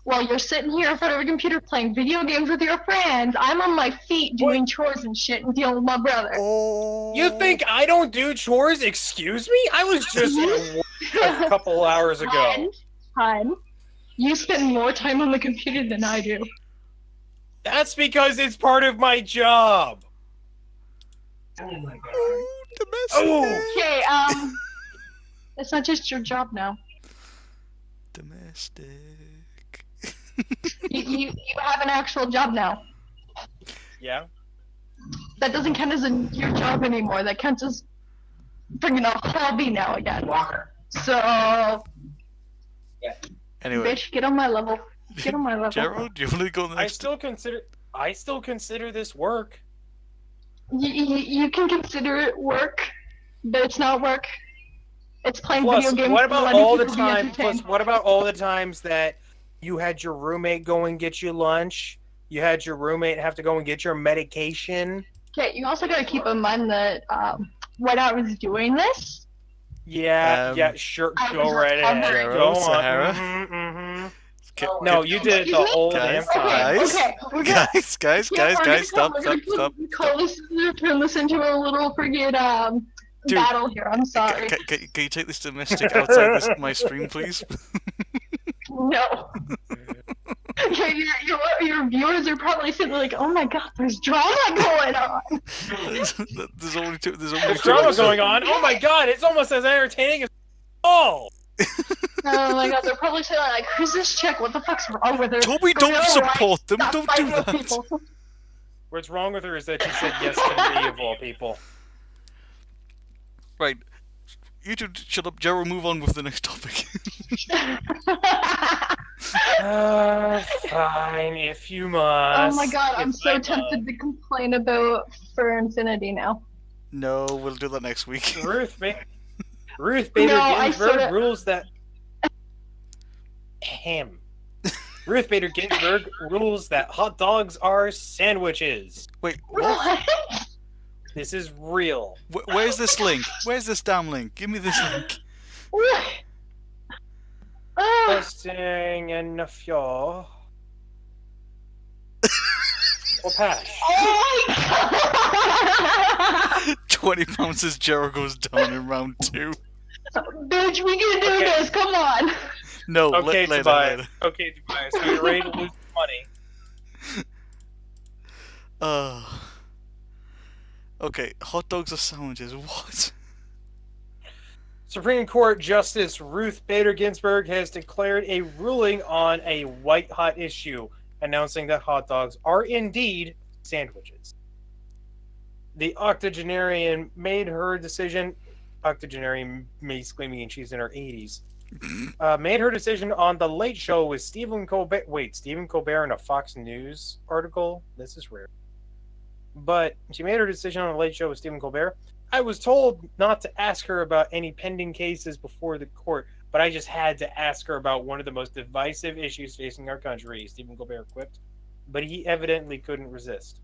While you're sitting here in front of a computer playing video games with your friends, I'm on my feet doing chores and shit and dealing with my brother. Oh. You think I don't do chores? Excuse me? I was just at work a couple hours ago. Hun, you spend more time on the computer than I do. That's because it's part of my job. Oh my god. Oh, domestic. Oh. Okay, it's not just your job now. Domestic. You have an actual job now. Yeah. That doesn't count as your job anymore. That counts as bringing a hobby now again. So, Anyway, bitch, get on my level. Get on my level. Gerald, do you want to go next? I still consider this work. You can consider it work, but it's not work. It's playing Plus, video games. what and about letting all the people be time? entertained. Plus, what about all the times that you had your roommate go and get you lunch? You had your roommate have to go and get your medication. Okay, you also gotta keep in mind that when I was doing this, Yeah, sure. I Go was right ahead. recovering. Go on. Sahara. No, You did it the whole damn time. Okay, we're gonna, Guys, stop. Call this, turn this into a little friggin' Dude, battle here. I'm sorry. Can you take this domestic outside my stream, please? No. Okay, your viewers are probably sitting there like, oh my god, there's drama going on. There's only two. There's drama going on. Oh my god, it's almost as entertaining as oh. Oh my god, they're probably saying like, who's this chick? What the fuck's wrong with her? Toby, Go don't right, support them. stop Don't do fighting with that. people. What's wrong with her is that she said yes to me of all people. Right. You two shut up, Gerald. Move on with the next topic. Fine, if you must. Oh my god, I'm If so I tempted to complain about For Infinity now. No, we'll do that next week. Ruth Bader No, I Ginsburg sorta- rules that Ruth Bader Ginsburg rules that hot dogs are sandwiches. Wait, What? This is real. where's this link? Where's this damn link? Give me this link. What? Oh, Busting and fjord. Or pash. oh my god! 20 pounds as Gerald goes down in round 2. Bitch, we can do this, come on! No, Okay, later. Tobias. Okay, Tobias. So you're ready to lose money. Okay, hot dogs or sandwiches? What? Supreme Court Justice Ruth Bader Ginsburg has declared a ruling on a white-hot issue, announcing that hot dogs are indeed sandwiches. The octogenarian made her decision. Octogenarian basically means she's in her 80s. Made her decision on The Late Show with Stephen Colbert. Wait, Stephen Colbert in a Fox News article? This is rare. But she made her decision on The Late Show with Stephen Colbert. I was told not to ask her about any pending cases before the court, but I just had to ask her about one of the most divisive issues facing our country, Stephen Colbert quipped. But he evidently couldn't resist.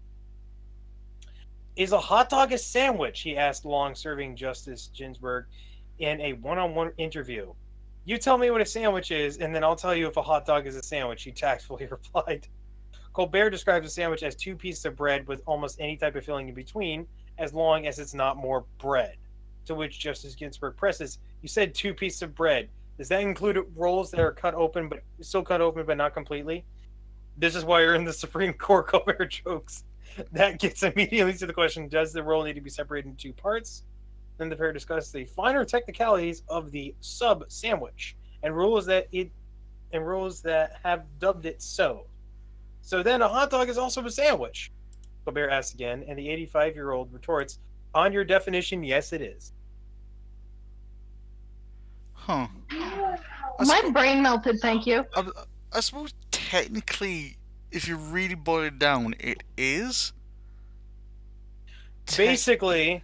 Is a hot dog a sandwich? He asked long-serving Justice Ginsburg in a one-on-one interview. You tell me what a sandwich is, and then I'll tell you if a hot dog is a sandwich, he tactfully replied. Colbert describes a sandwich as 2 pieces of bread with almost any type of filling in between, as long as it's not more bread. To which Justice Ginsburg presses, you said 2 pieces of bread. Does that include rolls that are cut open, but still cut open, but not completely? This is why you're in the Supreme Court, Colbert jokes. That gets immediately to the question, does the roll need to be separated into 2 parts? Then the pair discuss the finer technicalities of the sub-sandwich and rules that have dubbed it so. So then a hot dog is also a sandwich? Colbert asks again, and the 85-year-old retorts, on your definition, yes it is. Huh. My brain melted, thank you. I suppose technically, if you really boil it down, it is. Basically,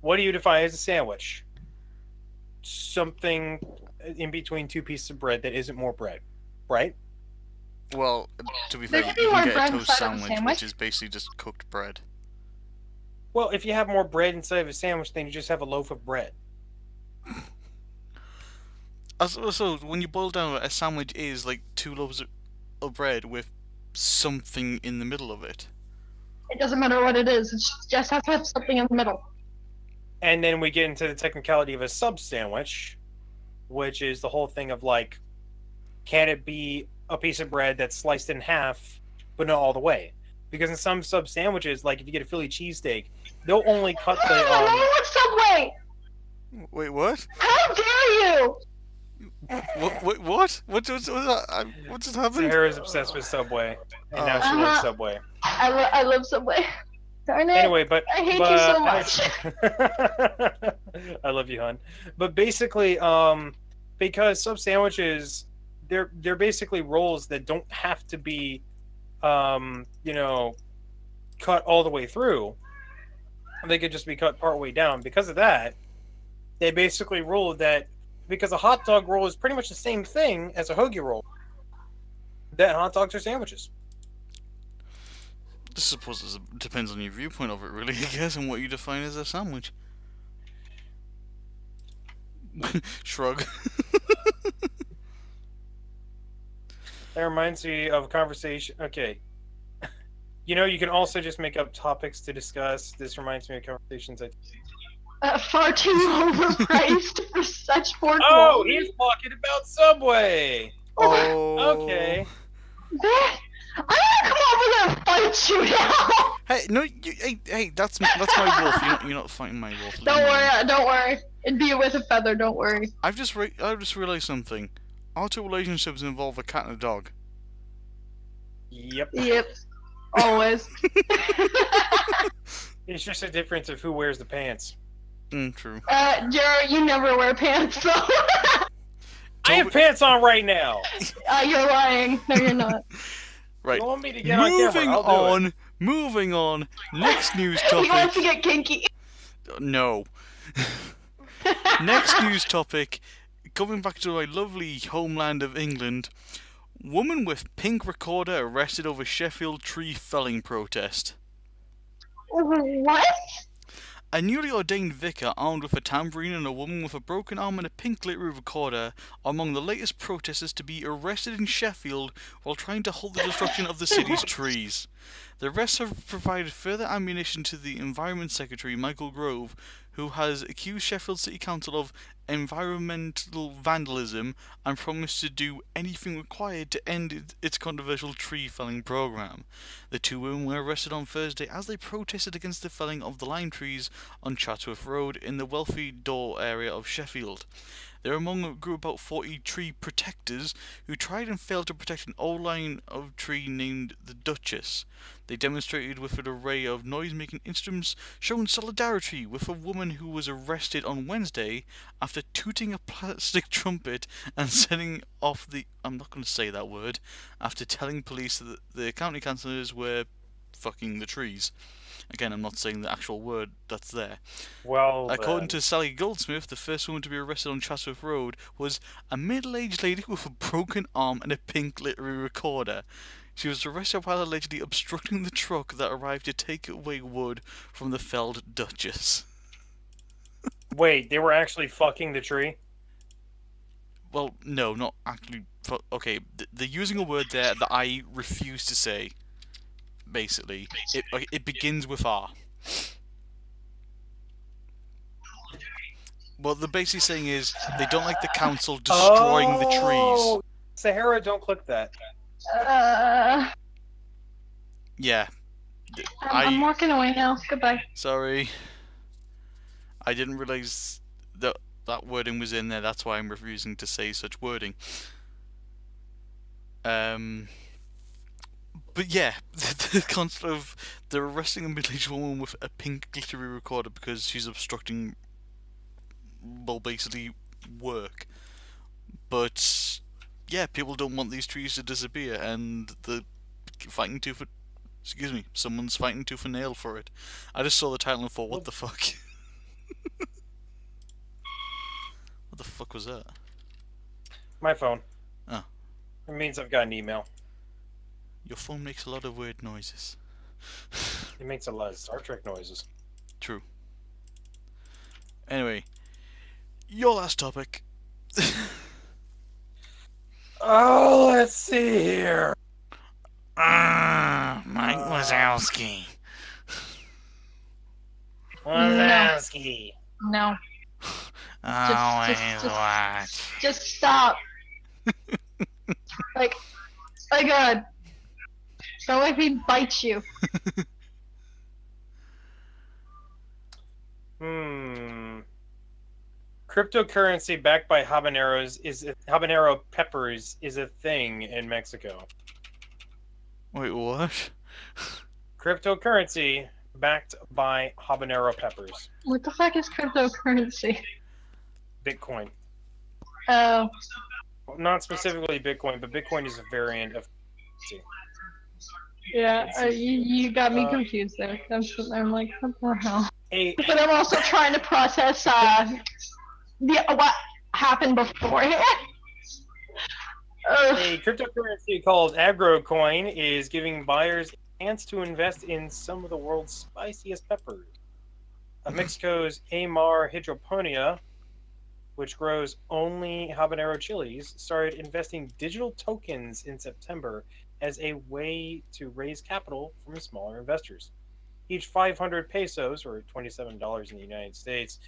what do you define as a sandwich? Something in between 2 pieces of bread that isn't more bread, right? Well, to be fair, There you could be can more get bread a toast inside of a sandwich, sandwich. which is basically just cooked bread. Well, if you have more bread inside of a sandwich, then you just have a loaf of bread. So when you boil down, a sandwich is like 2 loaves of bread with something in the middle of it. It doesn't matter what it is. It just has to have something in the middle. And then we get into the technicality of a sub sandwich, which is the whole thing of like, can it be a piece of bread that's sliced in half, but not all the way? Because in some sub sandwiches, like if you get a Philly cheesesteak, they'll only cut the Subway! Wait, what? How dare you! What? What's that? What just happened? Sahara's obsessed with Subway, and now she Uh-huh. loves Subway. I love Subway. Darn it. Anyway, but I hate you so much. I love you, hun. But basically, because sub sandwiches, they're basically rolls that don't have to be, cut all the way through. They could just be cut part way down. Because of that, they basically ruled that because a hot dog roll is pretty much the same thing as a hoagie roll, that hot dogs are sandwiches. I suppose it depends on your viewpoint of it, really, I guess, and what you define as a sandwich. Shrug. That reminds me of a conversation. Okay. You can also just make up topics to discuss. This reminds me of conversations Far too overpriced for such poor Oh, quality. he's talking about Subway. Oh. Okay. I'm gonna come over there and fight you now! Hey, no, hey, that's my wolf. You're not fighting my wolf. Don't worry. It'd be with a feather, don't worry. I've just realized something. Our two relationships involve a cat and a dog. Yep. Yep. Always. It's just a difference of who wears the pants. True. Jared, you never wear pants, so. I have pants on right now. You're lying. No, you're not. Right. You want me to get on camera? I'll do it. Moving on. Next news He wants topic. to get kinky. No. Next news topic. Coming back to my lovely homeland of England. Woman with pink recorder arrested over Sheffield tree felling protest. What? A newly ordained vicar armed with a tambourine and a woman with a broken arm and a pink glittery recorder are among the latest protesters to be arrested in Sheffield while trying to halt the destruction of the city's trees. The arrests have provided further ammunition to the Environment Secretary Michael Grove, who has accused Sheffield City Council of environmental vandalism and promised to do anything required to end its controversial tree felling programme. The two women were arrested on Thursday as they protested against the felling of the lime trees on Chatsworth Road in the Wealthy Door area of Sheffield. They were among a group of about 40 tree protectors who tried and failed to protect an old line of tree named the Duchess. They demonstrated with an array of noise-making instruments, showing solidarity with a woman who was arrested on Wednesday after tooting a plastic trumpet and setting off the... I'm not going to say that word. After telling police that the county councillors were fucking the trees. Again, I'm not saying the actual word that's there. Well, according to Sally Goldsmith, the first woman to be arrested on Chatsworth Road was a middle-aged lady with a broken arm and a pink glittery recorder. She was arrested while allegedly obstructing the truck that arrived to take away wood from the felled Duchess. Wait, they were actually fucking the tree? Well, no, not actually. Okay, they're using a word there that I refuse to say. Basically, it begins with R. What they're basically saying is they don't like the council destroying the trees. Sahara, don't click that. Yeah. I'm walking away now. Goodbye. Sorry. I didn't realise that wording was in there, that's why I'm refusing to say such wording. But yeah, the concept of they're arresting a middle-aged woman with a pink glittery recorder because she's obstructing, well, basically work. But yeah, people don't want these trees to disappear, and the fighting tooth. Excuse me, someone's fighting tooth and nail for it. I just saw the title and thought, what the fuck? What the fuck was that? My phone. Oh. It means I've got an email. Your phone makes a lot of weird noises. It makes a lot of Star Trek noises. True. Anyway, your last topic. Oh, let's see here. Mike Wazowski. Wazowski. No. Always just- watch. Just stop. Like, oh god. Don't make me bite you. Cryptocurrency backed by habanero peppers is a thing in Mexico. Wait, what? Cryptocurrency backed by habanero peppers. What the fuck is cryptocurrency? Bitcoin. Oh. Not specifically Bitcoin, but Bitcoin is a variant of currency. Yeah, you got me confused there. I'm like, what the hell? But I'm also trying to process what happened beforehand. A cryptocurrency called AgroCoin is giving buyers a chance to invest in some of the world's spiciest peppers. Mexico's Amar Hidroponia, which grows only habanero chilies, started investing digital tokens in September as a way to raise capital from smaller investors. Each 500 pesos, or $27 in the United States,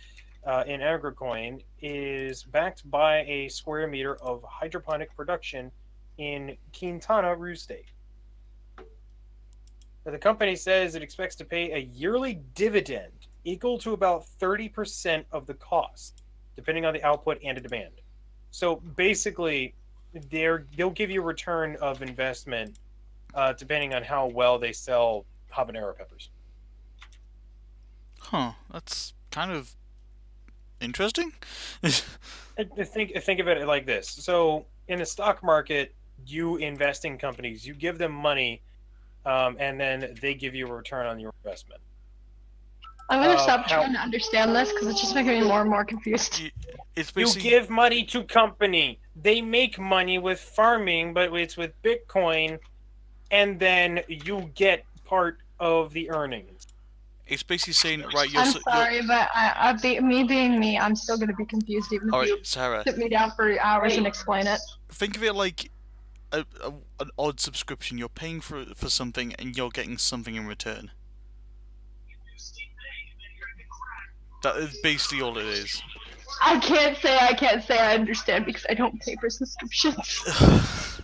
in AgroCoin is backed by a square meter of hydroponic production in Quintana Roo State. The company says it expects to pay a yearly dividend equal to about 30% of the cost, depending on the output and the demand. So basically, they'll give you a return of investment depending on how well they sell habanero peppers. Huh, that's kind of interesting. Think of it like this. So in the stock market, you invest in companies, you give them money, and then they give you a return on your investment. I'm gonna stop trying to understand this because it's just making me more and more confused. It's You basically give money to company. They make money with farming, but it's with Bitcoin, and then you get part of the earnings. it's basically saying, right, you're I'm sorry, but me being me, I'm still gonna be confused even all if you right, Sarah. sit me down for hours and explain it. Think of it like an odd subscription. You're paying for something and you're getting something in return. That is basically all it is. I can't say I understand because I don't pay for subscriptions.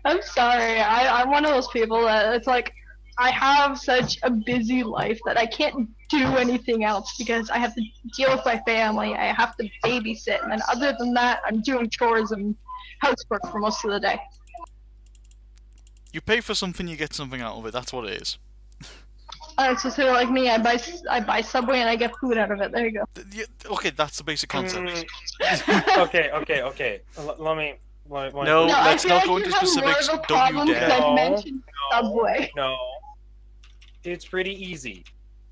I'm sorry. I'm one of those people that it's like I have such a busy life that I can't do anything else because I have to deal with my family. I have to babysit, and then other than that, I'm doing chores and housework for most of the day. You pay for something, you get something out of it. That's what it is. So say like me, I buy Subway and I get food out of it. There you go. Okay, that's the basic concept. Okay. Let me. No, No, let's I feel not like go you into have more specifics. of a Don't problem you because dare. I mentioned Subway. No. It's pretty easy.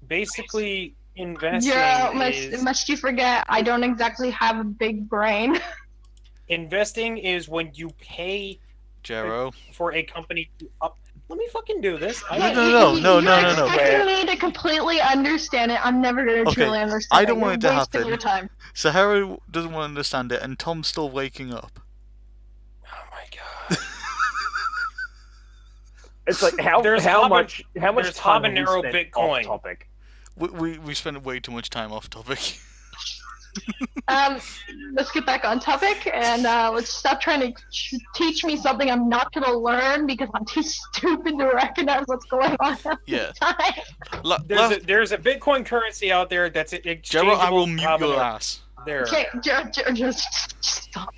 Basically, investing Must you forget? I don't exactly have a big brain. Investing is when you pay Jero. for a company to up. Let me fucking do this. No. You're expecting me to completely understand it. I'm never gonna Okay, truly understand I don't it. want it You're to wasting happen. Your time. Sahara doesn't want to understand it, and Tom's still waking up. Oh my god. It's like how There's much there's time have you habanero spent Bitcoin. off topic? We spent way too much time off topic. Let's get back on topic and let's stop trying to teach me something I'm not gonna learn because I'm too stupid to recognize what's going on at Yeah. the time. There's a Bitcoin currency out there that's Jero, exchangeable. I will mute your habanero. ass. There. Okay, just stop.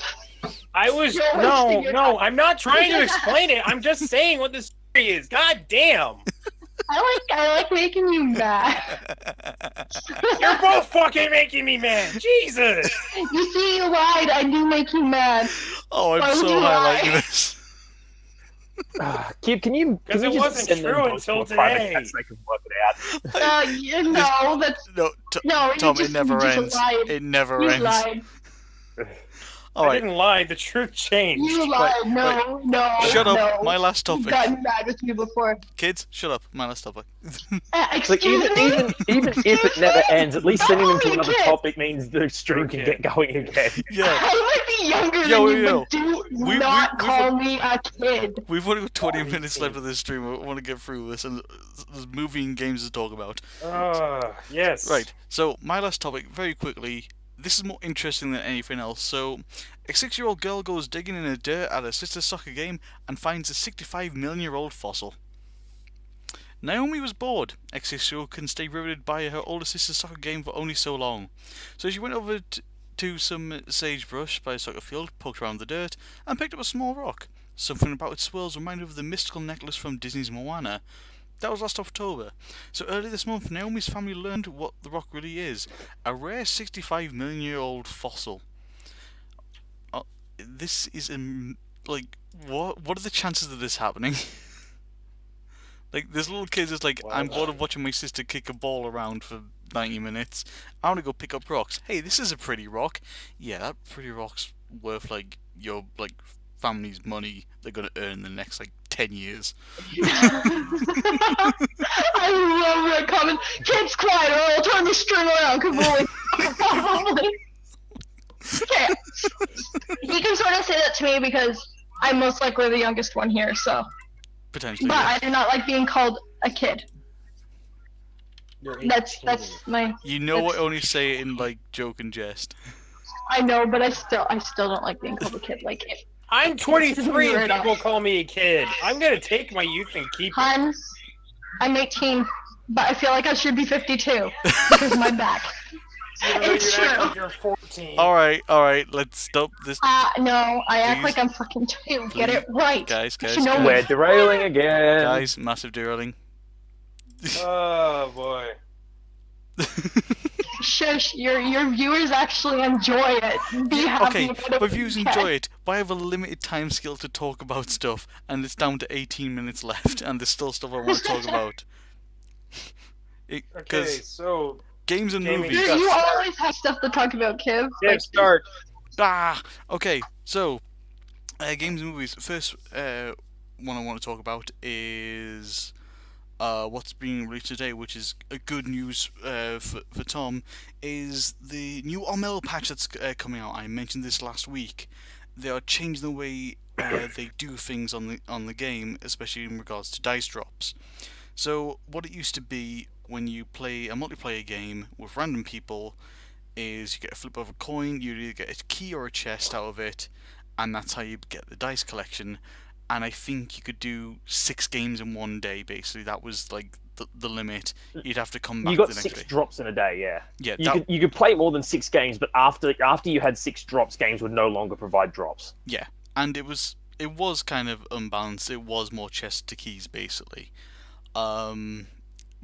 I was You're wasting your time. I'm not trying to explain it. I'm just saying what the story is. God damn. I like making you mad. You're both fucking making me mad. Jesus. You see, you lied. I do make you mad. Oh, I'm Why would so you lie? highlighting this. Kip, can you? Because can it you just wasn't send them true both until to a private today. chat so they can work it out? No, that's No, no. Tom, you it never just ends. Lied. It never You ends. lied. All I right. didn't lie. The truth changed. You lied. No, no. Shut up. No. My last You've topic. gotten mad with me before. Kids, shut up. My last topic. It's like Excuse me? even if it never ends, at least sending them to Holy another kids. topic means the stream can get going again. Yeah. I might be younger Yo, than you, yo. but do We- not we- call me a kid. We've only got 20 minutes left of this stream. I want to get through this, and there's movie and games to talk about. Yes. Right, so my last topic, very quickly. This is more interesting than anything else. So, a 6-year-old girl goes digging in the dirt at her sister's soccer game and finds a 65-million-year-old fossil. Naomi was bored. Ex-6-year-old can stay riveted by her older sister's soccer game for only so long. So she went over to some sagebrush by a soccer field, poked around the dirt, and picked up a small rock. Something about its swirls reminded her of the mystical necklace from Disney's Moana. That was last October. So early this month, Naomi's family learned what the rock really is. A rare 65-million-year-old fossil. This is, like, what are the chances of this happening? Like, this little kid is like, I'm bored of watching my sister kick a ball around for 90 minutes. I want to go pick up rocks. Hey, this is a pretty rock. Yeah, that pretty rock's worth, like, your, like, family's money they're going to earn in the next, like, 10 years. I love that comment. Kids, quiet, or I'll turn the string around. Kivuli. Okay. He can sort of say that to me because I'm most likely the youngest one here, so. Potentially, But yeah. I do not like being called a kid. You're That's 18. my. You know I that's- only say it in, like, joke and jest. I know, but I still don't like being called a kid. Like, I'm 23 and Right people off. call me a kid. I'm gonna take my youth and keep it. hun, I'm 18, but I feel like I should be 52 because of my back. It's You act true. like you're 14. Alright, let's stop this. No, I act Please. like I'm fucking 2. Get it right. Guys, You know We're derailing again. Guys, massive derailing. Oh boy. Shush, your viewers actually enjoy it. Be happy Okay, about it. but views Okay. enjoy it, but I have a limited time scale to talk about stuff, and it's down to 18 minutes left, and there's still stuff I want to talk about. Okay, Because so games and gaming movies. stuff. You always have stuff to talk about, Kiv. Dave, start. Okay, so games and movies. First one I want to talk about is what's being released today, which is good news for Tom, is the new Omel patch that's coming out. I mentioned this last week. They are changing the way they do things on the game, especially in regards to dice drops. So what it used to be when you play a multiplayer game with random people is you get a flip of a coin, you either get a key or a chest out of it, and that's how you get the dice collection. And I think you could do 6 games in one day, basically. That was like the limit. You'd have to come back You got the next 6 day. drops in a day, yeah. Yeah, You could play more than 6 games, but after you had 6 drops, games would no longer provide drops. yeah. And it was kind of unbalanced. It was more chest to keys, basically.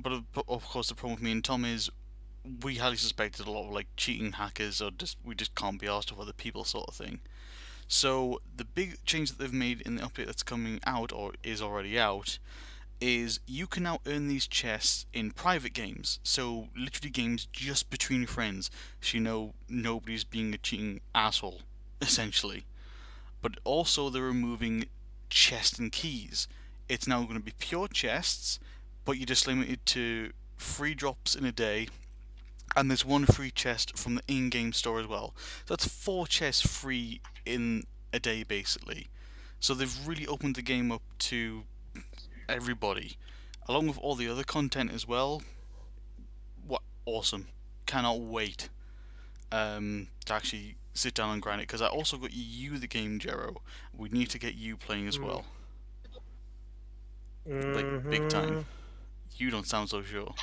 But of course, the problem with me and Tom is we highly suspected a lot of like cheating hackers, or we just can't be asked of other people, sort of thing. So the big change that they've made in the update that's coming out, or is already out, is you can now earn these chests in private games. So literally games just between friends, so you know nobody's being a cheating asshole, essentially. But also they're removing chests and keys. It's now going to be pure chests, but you're just limited to 3 drops in a day, and there's 1 free chest from the in-game store as well. So that's 4 chests free in a day, basically. So they've really opened the game up to everybody, along with all the other content as well. What awesome! Cannot wait to actually sit down and grind it, because I also got you the game, Jero. We need to get you playing as well, like big time. You don't sound so sure.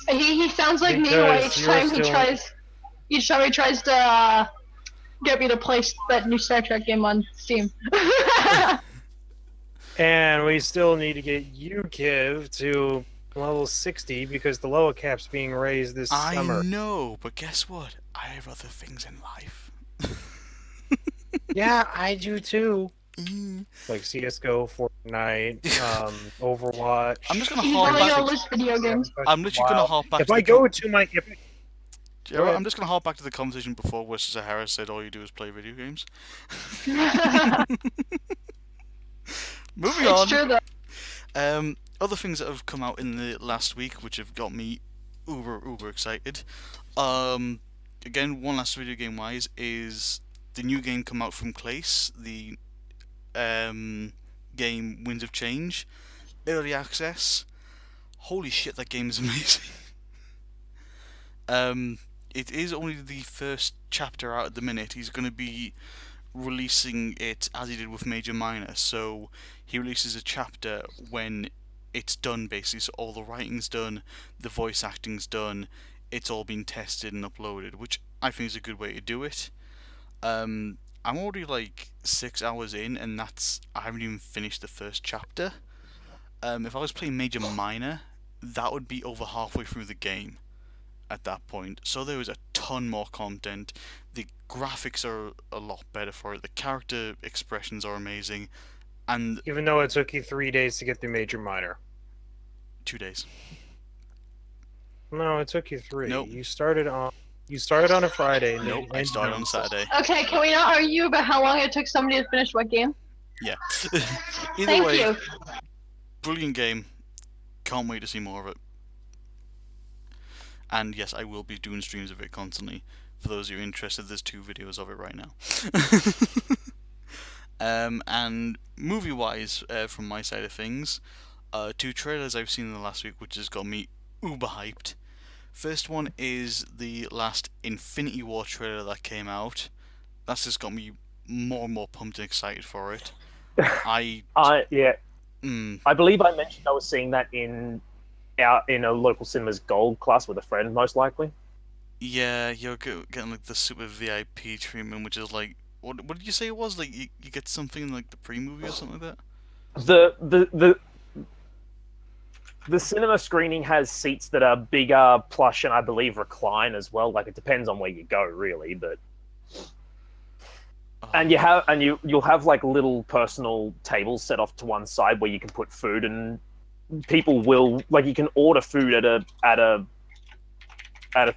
He sounds like me Because each you're time he still- tries to get me to play that new Star Trek game on Steam. And we still need to get you, Kiv, to level 60 because the lower cap's being raised this summer. I know, but guess what? I have other things in life. Yeah, I do too. Mm. Like CS:GO, Fortnite, Overwatch. I'm just gonna He's hop only back. gonna list video games. I'm literally gonna hop back. If to I the go to my, You know what, I'm just going to harp back to the conversation before where Sahara said all you do is play video games. Moving on. It's true though. Other things that have come out in the last week, which have got me uber excited. Again, one last video game wise is the new game come out from Clace, the game Winds of Change, early access. Holy shit, that game is amazing. It is only the first chapter out at the minute. He's going to be releasing it as he did with Major Minor, so he releases a chapter when it's done basically, so all the writing's done, the voice acting's done, it's all been tested and uploaded, which I think is a good way to do it. I'm already like 6 hours in, and I haven't even finished the first chapter. If I was playing Major Minor, that would be over halfway through the game at that point, so there is a ton more content. The graphics are a lot better for it, the character expressions are amazing, and Even though it took you 3 days to get through Major Minor. 2 days. No, it took you 3. Nope. You started on a Friday. and Nope, you I ended started on Saturday. Okay, can we not argue about how long it took somebody to finish what game? Yeah. Either Thank way, you. brilliant game. Can't wait to see more of it. And yes, I will be doing streams of it constantly. For those of you interested, there's 2 videos of it right now. And movie-wise, from my side of things, 2 trailers I've seen in the last week, which has got me uber hyped. First one is the last Infinity War trailer that came out. That's just got me more and more pumped and excited for it. I Mm, believe I mentioned I was seeing that in a local cinema's gold class with a friend, most likely. yeah, you're getting like the super VIP treatment, which is like, what did you say it was? Like you get something in like the pre-movie or something like that? The cinema screening has seats that are bigger, plush, and I believe recline as well. Like, it depends on where you go, really, but. Oh, And you'll have like little personal tables set off to one side where you can put food, and people will, like, you can order food at a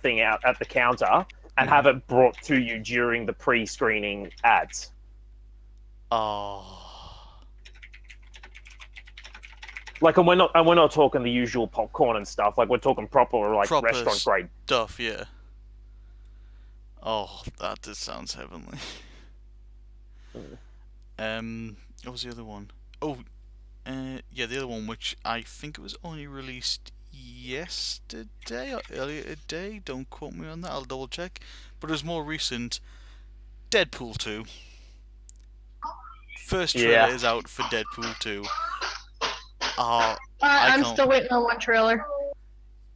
thing out at the counter and have it brought to you during the pre-screening ads. oh, Like, and we're not talking the usual popcorn and stuff. Like, we're talking proper restaurant grade. stuff, yeah. Oh, that just sounds heavenly. What was the other one? Oh, yeah, the other one, which I think it was only released yesterday or earlier today. Don't quote me on that. I'll double check. But it was more recent. Deadpool 2. First trailer is out for Deadpool 2. I'm can't- still waiting on one trailer.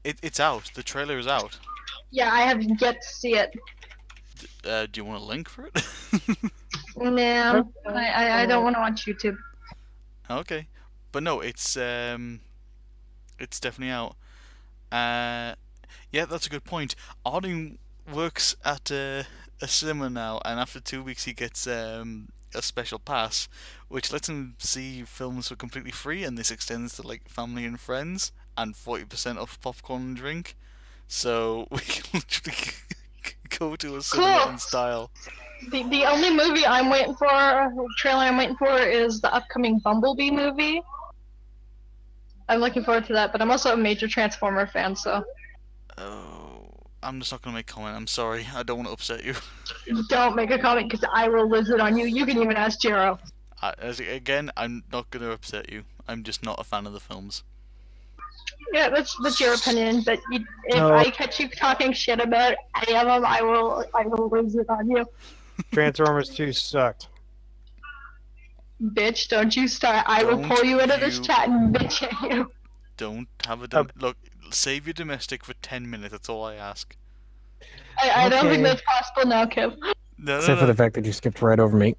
It's out. The trailer is out. Yeah, I have yet to see it. Do you want a link for it? No, I don't want to watch YouTube. Okay, but no, it's definitely out. Yeah, that's a good point. Arden works at a cinema now, and after 2 weeks he gets a special pass, which lets him see films for completely free, and this extends to like family and friends, and 40% off popcorn and drink. So we can literally go to a cinema Cool. in style. The only movie I'm waiting for, trailer I'm waiting for, is the upcoming Bumblebee movie. I'm looking forward to that, but I'm also a major Transformer fan, so Oh, I'm just not gonna make comment. I'm sorry. I don't want to upset you. don't make a comment because I will lose it on you. You can even ask Jero. Again, I'm not gonna upset you. I'm just not a fan of the films. Yeah, that's your opinion, but if No. I catch you talking shit about any of them, I will lose it on you. Transformers 2 sucked. Bitch, don't you start. I will Don't pull you into this you- chat and bitch at you. Don't have a look. Save your domestic for 10 minutes. That's all I ask. I don't think Okay. that's possible now, Kev. No, Except for the fact that you skipped right over me.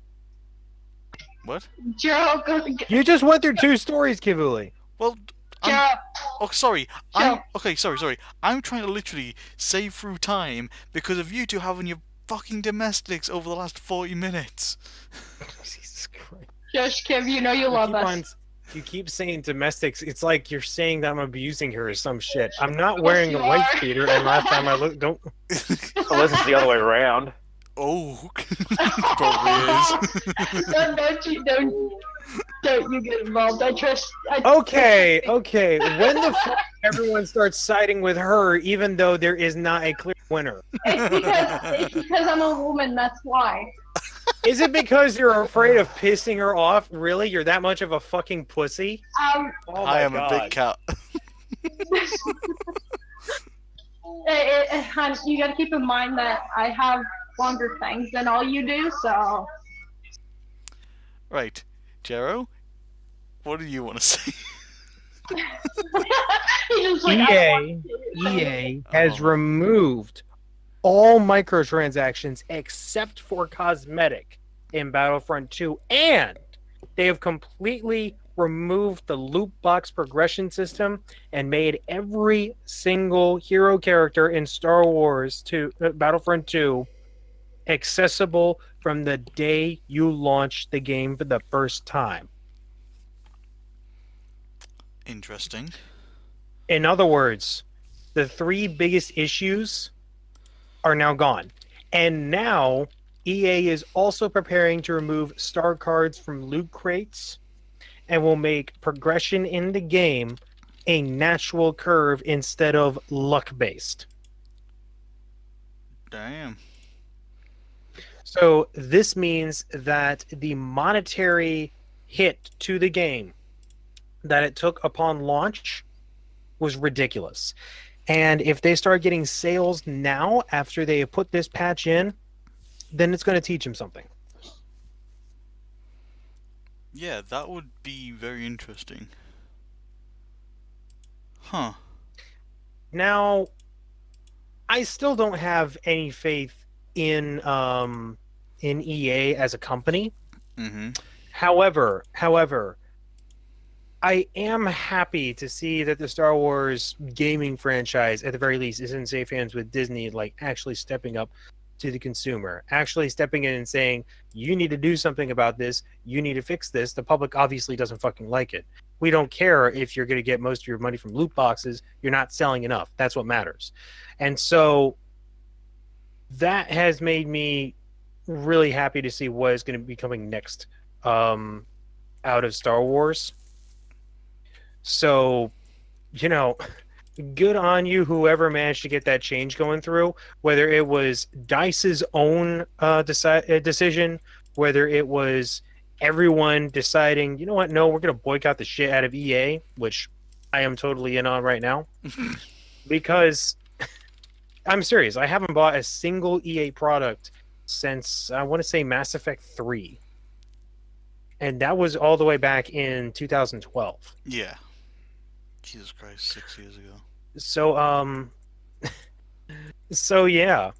What? Jero, go. You just went through 2 stories, Kivuli. Well, Jero, oh, sorry. Joe. Sorry. I'm trying to literally save through time because of you two having your fucking domestics over the last 40 minutes. Jesus Christ. Josh, Kev, you know you love keep us. on, You keep saying domestics. It's like you're saying that I'm abusing her or some shit. I'm not Yes, wearing you a wife are. beater, and last time I looked, don't. Unless it's the other way around. Oh, probably is. Don't you get involved. I trust. Okay. When the fuck everyone starts siding with her, even though there is not a clear winner? It's because I'm a woman. That's why. Is it because you're afraid of pissing her off? Really? You're that much of a fucking pussy? Oh I my am god. a big cat. Hon, you gotta keep in mind that I have longer fangs than all you do, so. Right, Jero, what do you want to say? He just like, I EA, want to. EA has Oh. removed all microtransactions except for cosmetic in Battlefront 2, and they have completely removed the loot box progression system and made every single hero character in Star Wars 2 Battlefront 2 accessible from the day you launch the game for the first time. Interesting. In other words, the three biggest issues are now gone. And now EA is also preparing to remove star cards from loot crates and will make progression in the game a natural curve instead of luck based. Damn. So this means that the monetary hit to the game that it took upon launch was ridiculous. And if they start getting sales now after they have put this patch in, then it's going to teach them something. Yeah, that would be very interesting. Huh. Now, I still don't have any faith in EA as a company. Mm-hmm. However, I am happy to see that the Star Wars gaming franchise, at the very least, is in safe hands with Disney, like actually stepping up to the consumer, actually stepping in and saying, you need to do something about this, you need to fix this. The public obviously doesn't fucking like it. We don't care if you're going to get most of your money from loot boxes, you're not selling enough. That's what matters. And so that has made me really happy to see what is going to be coming next out of Star Wars. So, good on you, whoever managed to get that change going through, whether it was DICE's own decision, whether it was everyone deciding, you know what, no, we're going to boycott the shit out of EA, which I am totally in on right now. Because, I'm serious, I haven't bought a single EA product since, I want to say, Mass Effect 3. And that was all the way back in 2012. Yeah. Jesus Christ, 6 years ago. So yeah,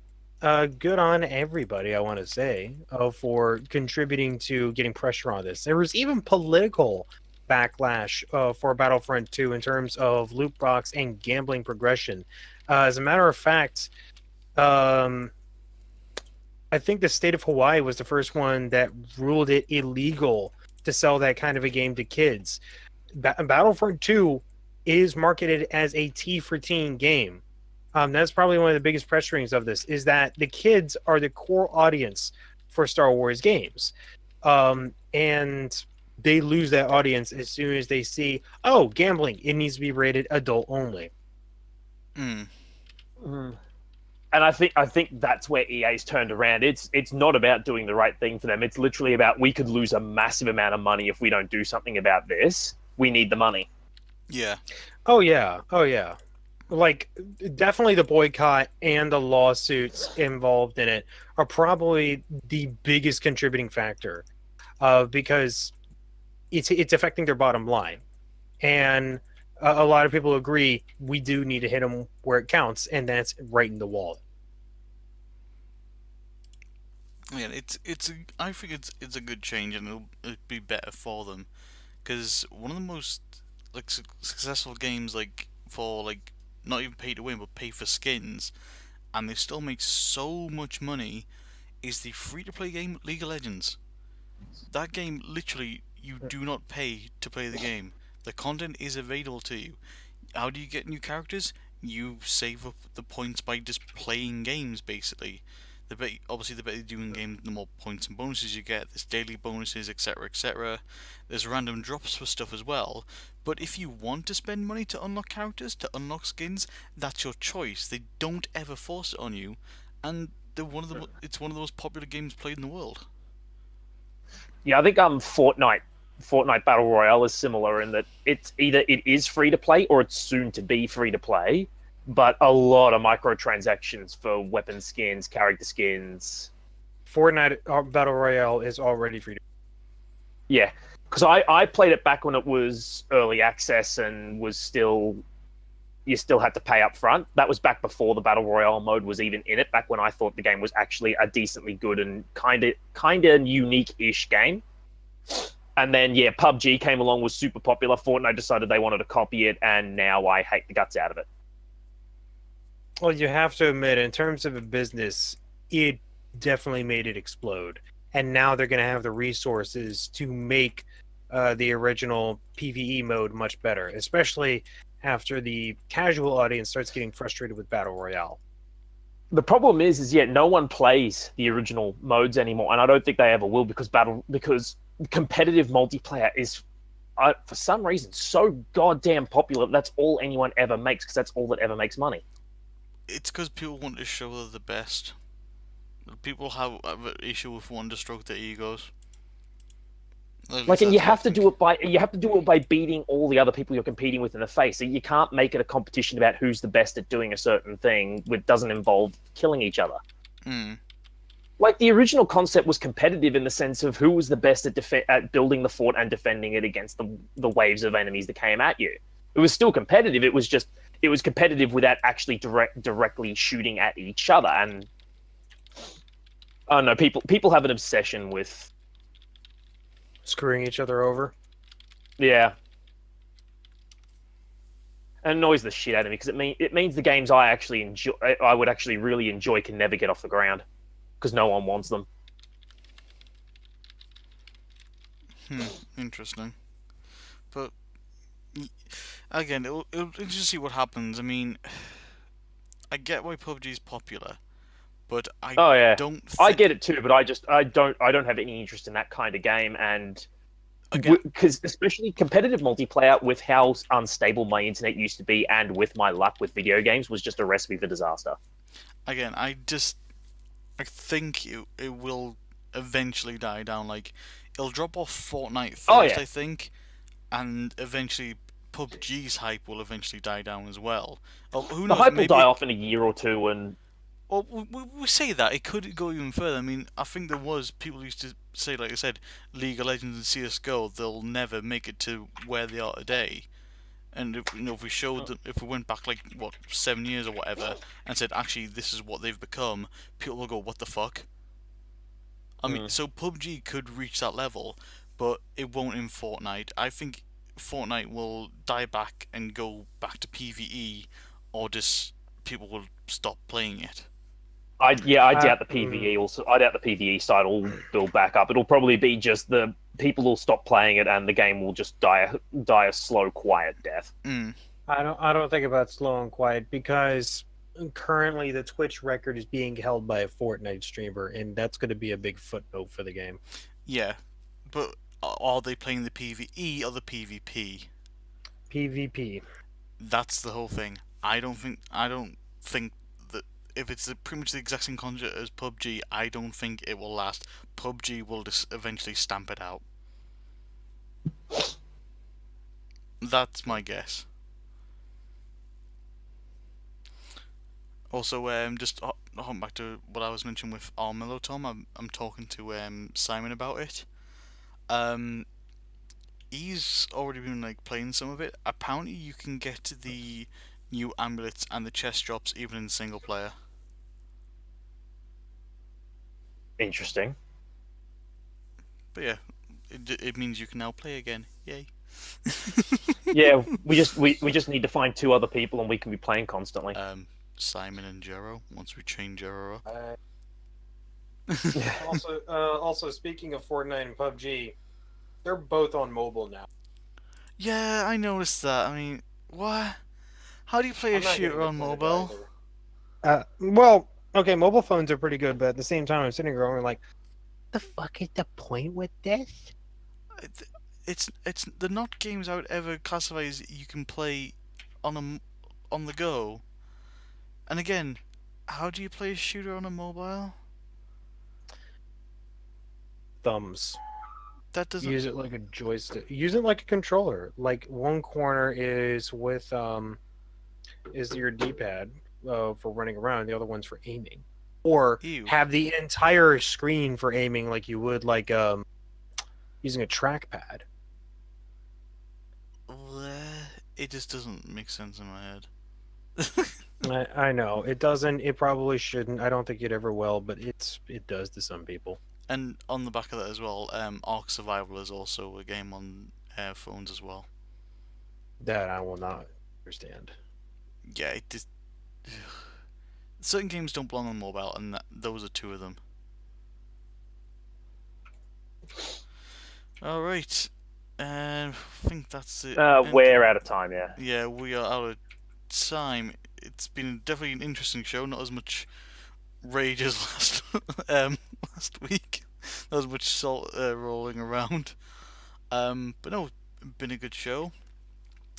good on everybody, I want to say, for contributing to getting pressure on this. There was even political backlash for Battlefront 2 in terms of loot box and gambling progression. As a matter of fact, I think the state of Hawaii was the first one that ruled it illegal to sell that kind of a game to kids. Battlefront 2 is marketed as a T for teen game. That's probably one of the biggest pressurings of this, is that the kids are the core audience for Star Wars games. And they lose that audience as soon as they see, oh, gambling, it needs to be rated adult only. Mm. And I think that's where EA's turned around. It's not about doing the right thing for them. It's literally about, we could lose a massive amount of money if we don't do something about this. We need the money. Yeah. Oh yeah. Like, definitely the boycott and the lawsuits involved in it are probably the biggest contributing factor, because it's affecting their bottom line. And a lot of people agree we do need to hit them where it counts, and that's right in the wallet. Yeah, I think it's a good change, and it'll be better for them, because one of the most successful games for not even pay to win but pay for skins, and they still make so much money, is the free to play game League of Legends. That game literally, you do not pay to play the game. The content is available to you. How do you get new characters? You save up the points by just playing games, basically. Obviously, the better you do in game, the more points and bonuses you get. There's daily bonuses, etc., etc. There's random drops for stuff as well. But if you want to spend money to unlock characters, to unlock skins, that's your choice. They don't ever force it on you, and it's one of the most popular games played in the world. Yeah, I think Fortnite Battle Royale is similar in that it's either it is free to play or it's soon to be free to play, but a lot of microtransactions for weapon skins, character skins. Fortnite Battle Royale is already free to Yeah, because I played it back when it was early access and was still you still had to pay up front. That was back before the Battle Royale mode was even in it, back when I thought the game was actually a decently good and kind of unique-ish game. And then, yeah, PUBG came along, was super popular. Fortnite decided they wanted to copy it, and now I hate the guts out of it. Well, you have to admit, in terms of a business, it definitely made it explode. And now they're going to have the resources to make the original PvE mode much better, especially after the casual audience starts getting frustrated with Battle Royale. The problem is no one plays the original modes anymore, and I don't think they ever will because competitive multiplayer is, for some reason, so goddamn popular. That's all anyone ever makes because that's all that ever makes money. It's because people want to show they're the best. People have an issue with wanting to stroke their egos. Like, and you have to do it by beating all the other people you're competing with in the face. So you can't make it a competition about who's the best at doing a certain thing, which doesn't involve killing each other. Mm. Like, the original concept was competitive in the sense of who was the best at building the fort and defending it against the waves of enemies that came at you. It was still competitive. It was competitive without actually directly shooting at each other. And I don't know, people have an obsession with Screwing each other over. Yeah. And it annoys the shit out of me because it means the games I would actually really enjoy can never get off the ground because no one wants them. Interesting. But again, it'll just see what happens. I mean, I get why PUBG is popular, but I don't. I get it too, but I don't have any interest in that kind of game, and because especially competitive multiplayer, with how unstable my internet used to be, and with my luck with video games, was just a recipe for disaster. Again, I think it will eventually die down. Like, it'll drop off Fortnite first, I think, and eventually PUBG's hype will eventually die down as well. Who knows? The hype will die off in a year or two, and well, we say that it could go even further. I mean, I think there was people used to say, like I said, League of Legends and CS:GO, they'll never make it to where they are today. And if we showed them, if we went back like 7 years or whatever, and said actually this is what they've become, people will go, what the fuck? I mean, so PUBG could reach that level, but it won't in Fortnite. I think Fortnite will die back and go back to PvE, or just people will stop playing it. I doubt the PvE also. I doubt the PvE side will build back up. It'll probably be just the people will stop playing it, and the game will just die a slow, quiet death. I don't think about slow and quiet because currently the Twitch record is being held by a Fortnite streamer, and that's going to be a big footnote for the game. Yeah, but are they playing the PvE or the PvP? PvP. That's the whole thing. I don't think that if it's pretty much the exact same concept as PUBG, I don't think it will last. PUBG will just eventually stamp it out. That's my guess. Also, just hopping back to what I was mentioning with Armillo Tom, I'm talking to Simon about it. He's already been like playing some of it. Apparently, you can get the new amulets and the chest drops even in single player. Interesting. But yeah, it means you can now play again. Yay! Yeah, we just need to find 2 other people and we can be playing constantly. Simon and Jero. Once we chain Jero up. Also, speaking of Fortnite and PUBG, They're both on mobile now. Yeah, I noticed that. I mean, what? How do you play a I'm not getting shooter the on point of it mobile? either. Well, okay, mobile phones are pretty good, but at the same time, I'm sitting here going like, the fuck is the point with this? It's they're not games I would ever classify as you can play on the go. And again, how do you play a shooter on a mobile? Thumbs. That doesn't. Use it like a joystick. Use it like a controller. Like one corner is with is your D-pad for running around, the other one's for aiming. Or Ew. have the entire screen for aiming like you would like using a trackpad. It just doesn't make sense in my head. I know it doesn't. It probably shouldn't. I don't think it ever will, but it does to some people. And on the back of that as well, Ark Survival is also a game on phones as well. That I will not understand. Yeah, it just certain games don't belong on mobile, and those are two of them. All right, I think that's it. We're out of time, yeah. Yeah, we are out of time. It's been definitely an interesting show. Not as much rage as last week. Not as much salt rolling around. But no, been a good show.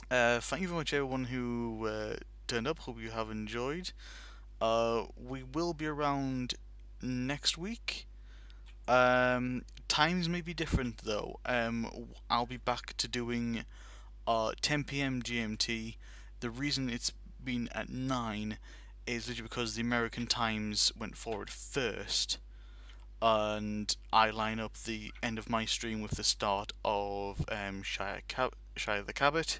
Thank you very much, everyone who turned up. Hope you have enjoyed. We will be around next week. Times may be different though. I'll be back to doing 10 p.m. GMT. The reason it's been at 9 is literally because the American times went forward first, and I line up the end of my stream with the start of Shia the Cabot,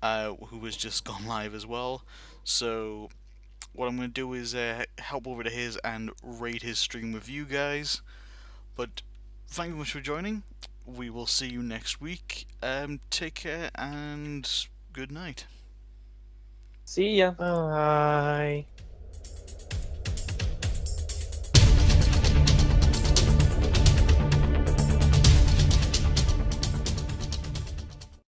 who has just gone live as well. So what I'm going to do is help over to his and raid his stream with you guys. But thank you very much for joining. We will see you next week. Take care and good night. See ya. Bye.